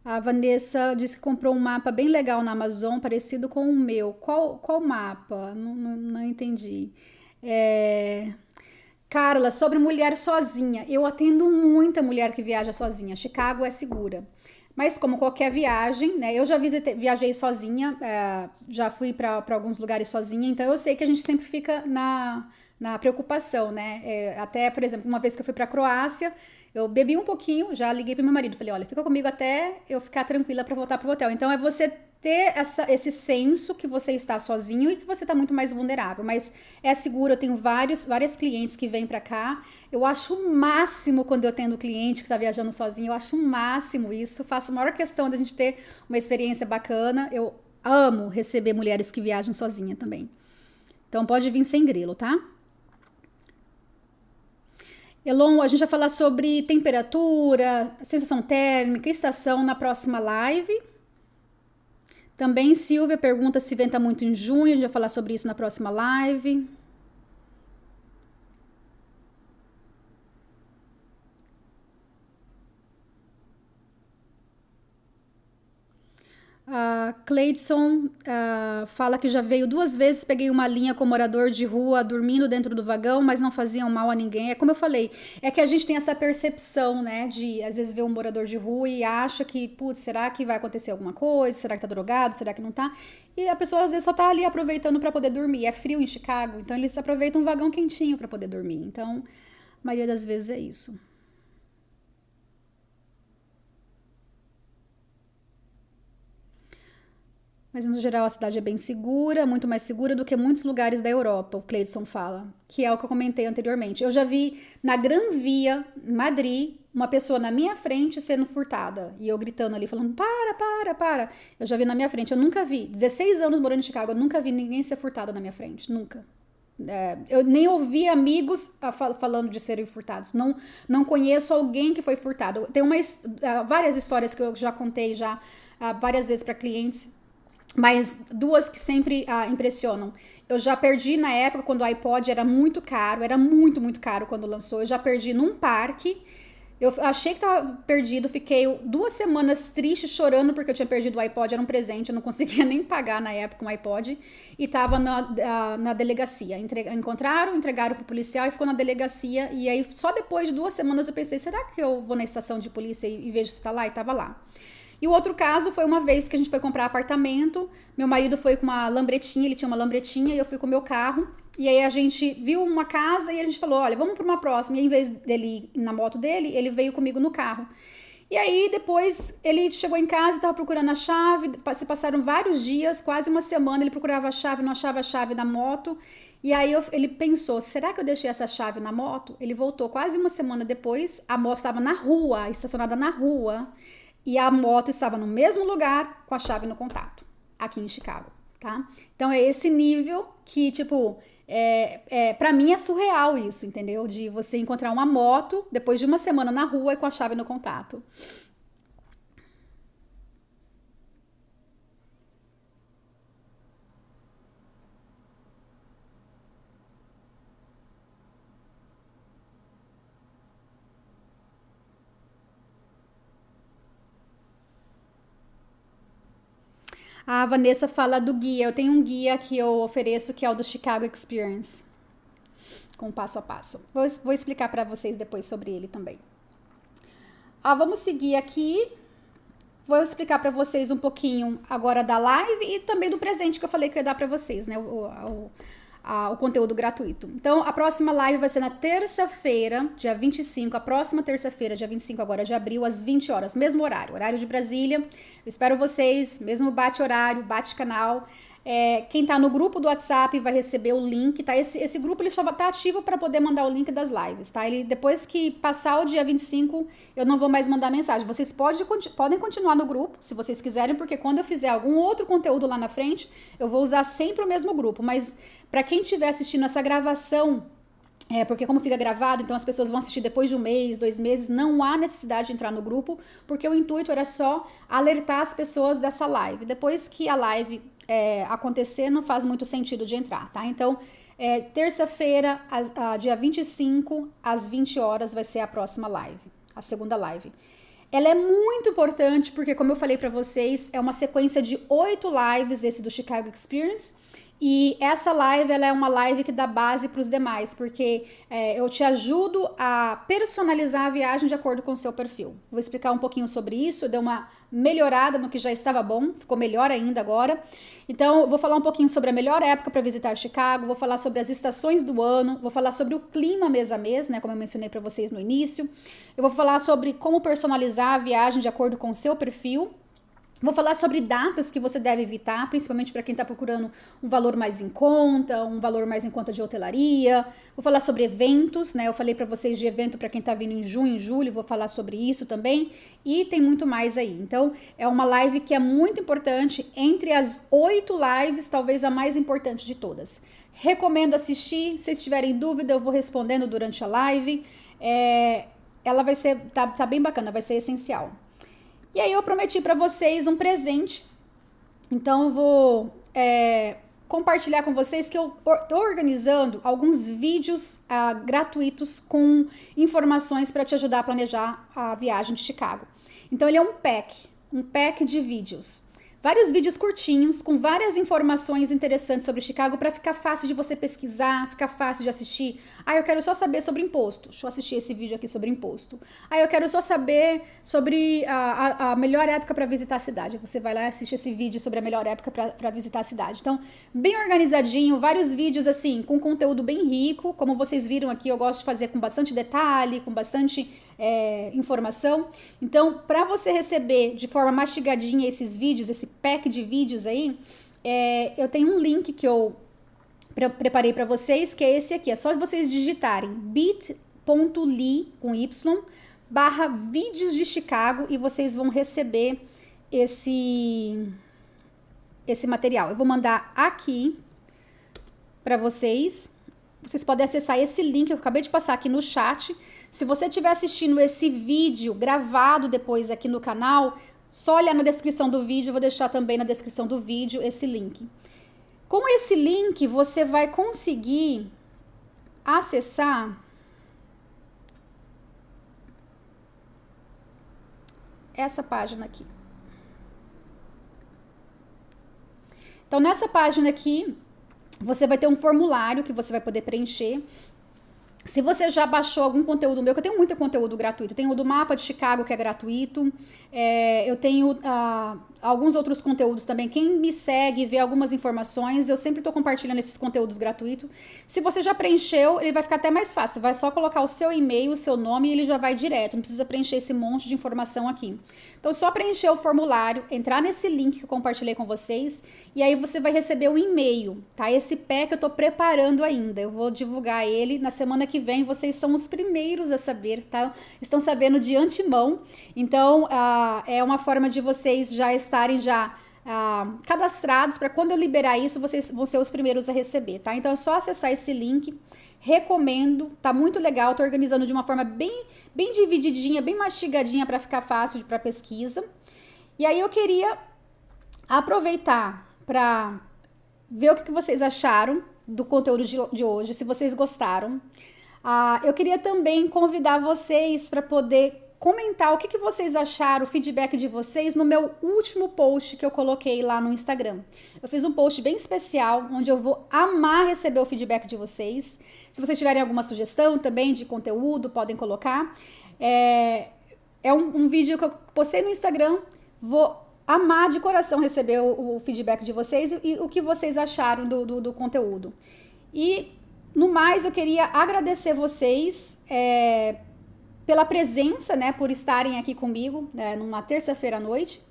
Speaker 1: A Vanessa disse que comprou um mapa bem legal na Amazon, parecido com o meu. Qual mapa? Não entendi. Carla, sobre mulher sozinha. Eu atendo muita mulher que viaja sozinha. Chicago é segura. Mas como qualquer viagem, né? Eu já viajei sozinha, já fui para alguns lugares sozinha, então eu sei que a gente sempre fica na preocupação, né? Até, por exemplo, uma vez que eu fui para a Croácia, eu bebi um pouquinho, já liguei pro meu marido, falei, olha, fica comigo até eu ficar tranquila para voltar pro hotel. Então é você ter esse senso que você está sozinho e que você está muito mais vulnerável, mas é seguro. Eu tenho várias clientes que vêm para cá. Eu acho o máximo quando eu atendo cliente que está viajando sozinho, eu acho o máximo isso. Faço a maior questão da gente ter uma experiência bacana. Eu amo receber mulheres que viajam sozinha também. Então pode vir sem grilo, tá? Elon, a gente vai falar sobre temperatura, sensação térmica, estação na próxima live. Também Silvia pergunta se venta muito em junho, a gente vai falar sobre isso na próxima live. Cleidson fala que já veio 2 vezes, peguei uma linha com morador de rua dormindo dentro do vagão, mas não faziam mal a ninguém. É como eu falei, é que a gente tem essa percepção, né, de às vezes ver um morador de rua e acha que, putz, será que vai acontecer alguma coisa? Será que tá drogado? Será que não tá? E a pessoa às vezes só tá ali aproveitando para poder dormir. É frio em Chicago, então eles aproveitam um vagão quentinho para poder dormir. Então, a maioria das vezes é isso. Mas, no geral, a cidade é bem segura, muito mais segura do que muitos lugares da Europa, o Cleidson fala, que é o que eu comentei anteriormente. Eu já vi na Gran Via, em Madrid, uma pessoa na minha frente sendo furtada. E eu gritando ali, falando, para. Eu já vi na minha frente, eu nunca vi. 16 anos morando em Chicago, eu nunca vi ninguém ser furtado na minha frente, nunca. Eu nem ouvi amigos falando de serem furtados. Não conheço alguém que foi furtado. Tem várias histórias que eu já contei várias vezes para clientes, mas 2 que sempre impressionam. Eu já perdi na época quando o iPod era muito caro, era muito, muito caro quando lançou. Eu já perdi num parque. Eu achei que tava perdido, fiquei 2 semanas triste, chorando porque eu tinha perdido o iPod, era um presente, eu não conseguia nem pagar na época um iPod, e tava na delegacia. Encontraram, entregaram pro policial e ficou na delegacia, e aí só depois de 2 semanas eu pensei, será que eu vou na estação de polícia e vejo se tá lá? E tava lá. E o outro caso foi uma vez que a gente foi comprar apartamento, meu marido foi com uma lambretinha, ele tinha uma lambretinha, e eu fui com o meu carro, e aí a gente viu uma casa e a gente falou, olha, vamos para uma próxima. E em vez dele ir na moto dele, ele veio comigo no carro. E aí depois ele chegou em casa e estava procurando a chave, se passaram vários dias, quase uma semana, ele procurava a chave, não achava a chave da moto. E aí ele pensou, será que eu deixei essa chave na moto? Ele voltou quase uma semana depois, a moto estava na rua, estacionada na rua, e a moto estava no mesmo lugar com a chave no contato, aqui em Chicago, tá? Então é esse nível que, tipo, pra mim é surreal isso, entendeu? De você encontrar uma moto depois de uma semana na rua e com a chave no contato. A Vanessa fala do guia. Eu tenho um guia que eu ofereço que é o do Chicago Experience, com passo a passo. Vou explicar para vocês depois sobre ele também. Vamos seguir aqui. Vou explicar para vocês um pouquinho agora da live e também do presente que eu falei que eu ia dar para vocês, né? O conteúdo gratuito. Então, a próxima live vai ser na terça-feira, dia 25, a próxima terça-feira, dia 25 agora de abril, às 20 horas, mesmo horário de Brasília. Eu espero vocês, mesmo bate-horário, bate-canal. Quem tá no grupo do WhatsApp vai receber o link, tá? Esse grupo ele só tá ativo para poder mandar o link das lives, tá? Ele, depois que passar o dia 25, eu não vou mais mandar mensagem. Vocês podem continuar no grupo, se vocês quiserem, porque quando eu fizer algum outro conteúdo lá na frente, eu vou usar sempre o mesmo grupo. Mas para quem estiver assistindo essa gravação, porque como fica gravado, então as pessoas vão assistir depois de 1 mês, 2 meses, não há necessidade de entrar no grupo, porque o intuito era só alertar as pessoas dessa live. Depois que a live acontecer, não faz muito sentido de entrar, tá? Então, terça-feira, dia 25, às 20 horas, vai ser a próxima live, a segunda live. Ela é muito importante porque, como eu falei para vocês, é uma sequência de 8 lives desse do Chicago Experience. E essa live, ela é uma live que dá base para os demais, porque eu te ajudo a personalizar a viagem de acordo com o seu perfil. Vou explicar um pouquinho sobre isso, deu uma melhorada no que já estava bom, ficou melhor ainda agora. Então, vou falar um pouquinho sobre a melhor época para visitar Chicago, vou falar sobre as estações do ano, vou falar sobre o clima mês a mês, né, como eu mencionei para vocês no início. Eu vou falar sobre como personalizar a viagem de acordo com o seu perfil. Vou falar sobre datas que você deve evitar, principalmente para quem está procurando um valor mais em conta, um valor mais em conta de hotelaria. Vou falar sobre eventos, né? Eu falei para vocês de evento para quem está vindo em junho, em julho, vou falar sobre isso também. E tem muito mais aí. Então, é uma live que é muito importante. Entre as 8 lives, talvez a mais importante de todas. Recomendo assistir. Se tiverem dúvida, eu vou respondendo durante a live. Ela vai ser, tá bem bacana, vai ser essencial. E aí eu prometi para vocês um presente, então eu vou compartilhar com vocês que eu estou organizando alguns vídeos gratuitos com informações para te ajudar a planejar a viagem de Chicago. Então ele é um pack de vídeos. Vários vídeos curtinhos, com várias informações interessantes sobre Chicago para ficar fácil de você pesquisar, ficar fácil de assistir. Eu quero só saber sobre imposto. Deixa eu assistir esse vídeo aqui sobre imposto. Eu quero só saber sobre a melhor época para visitar a cidade. Você vai lá e assiste esse vídeo sobre a melhor época para visitar a cidade. Então, bem organizadinho, vários vídeos assim, com conteúdo bem rico. Como vocês viram aqui, eu gosto de fazer com bastante detalhe, com bastante informação. Então, para você receber de forma mastigadinha esses vídeos, esse pack de vídeos aí, eu tenho um link que eu preparei para vocês, que é esse aqui. É só vocês digitarem bit.ly com y /vídeos de Chicago e vocês vão receber esse material. Eu vou mandar aqui para vocês. Vocês podem acessar esse link que eu acabei de passar aqui no chat. Se você estiver assistindo esse vídeo gravado depois aqui no canal, só olhar na descrição do vídeo, eu vou deixar também na descrição do vídeo esse link. Com esse link, você vai conseguir acessar essa página aqui. Então, nessa página aqui, você vai ter um formulário que você vai poder preencher. Se você já baixou algum conteúdo meu, que eu tenho muito conteúdo gratuito, eu tenho o do mapa de Chicago, que é gratuito, eu tenho alguns outros conteúdos também. Quem me segue, vê algumas informações, eu sempre estou compartilhando esses conteúdos gratuitos. Se você já preencheu, ele vai ficar até mais fácil, vai só colocar o seu e-mail, o seu nome e ele já vai direto, não precisa preencher esse monte de informação aqui. Então, só preencher o formulário, entrar nesse link que eu compartilhei com vocês e aí você vai receber um e-mail, tá? Esse pack eu tô preparando ainda, eu vou divulgar ele na semana que vem, vocês são os primeiros a saber, tá? Estão sabendo de antemão, então é uma forma de vocês já estarem cadastrados para quando eu liberar isso, vocês vão ser os primeiros a receber, tá? Então é só acessar esse link, recomendo, tá muito legal, tô organizando de uma forma bem divididinha, bem mastigadinha para ficar fácil para pesquisa. E aí eu queria aproveitar para ver o que vocês acharam do conteúdo de hoje, se vocês gostaram. Eu queria também convidar vocês para poder comentar o que vocês acharam, o feedback de vocês no meu último post que eu coloquei lá no Instagram. Eu fiz um post bem especial, onde eu vou amar receber o feedback de vocês. Se vocês tiverem alguma sugestão também de conteúdo, podem colocar. é um vídeo que eu postei no Instagram. Vou amar de coração receber o feedback de vocês e o que vocês acharam do conteúdo. E, no mais, eu queria agradecer vocês pela presença, né, por estarem aqui comigo, né, numa terça-feira à noite.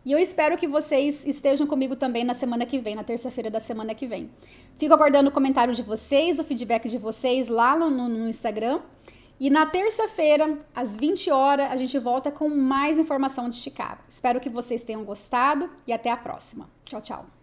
Speaker 1: E eu espero que vocês estejam comigo também na semana que vem, na terça-feira da semana que vem. Fico aguardando o comentário de vocês, o feedback de vocês lá no Instagram. E na terça-feira, às 20 horas, a gente volta com mais informação de Chicago. Espero que vocês tenham gostado e até a próxima. Tchau, tchau.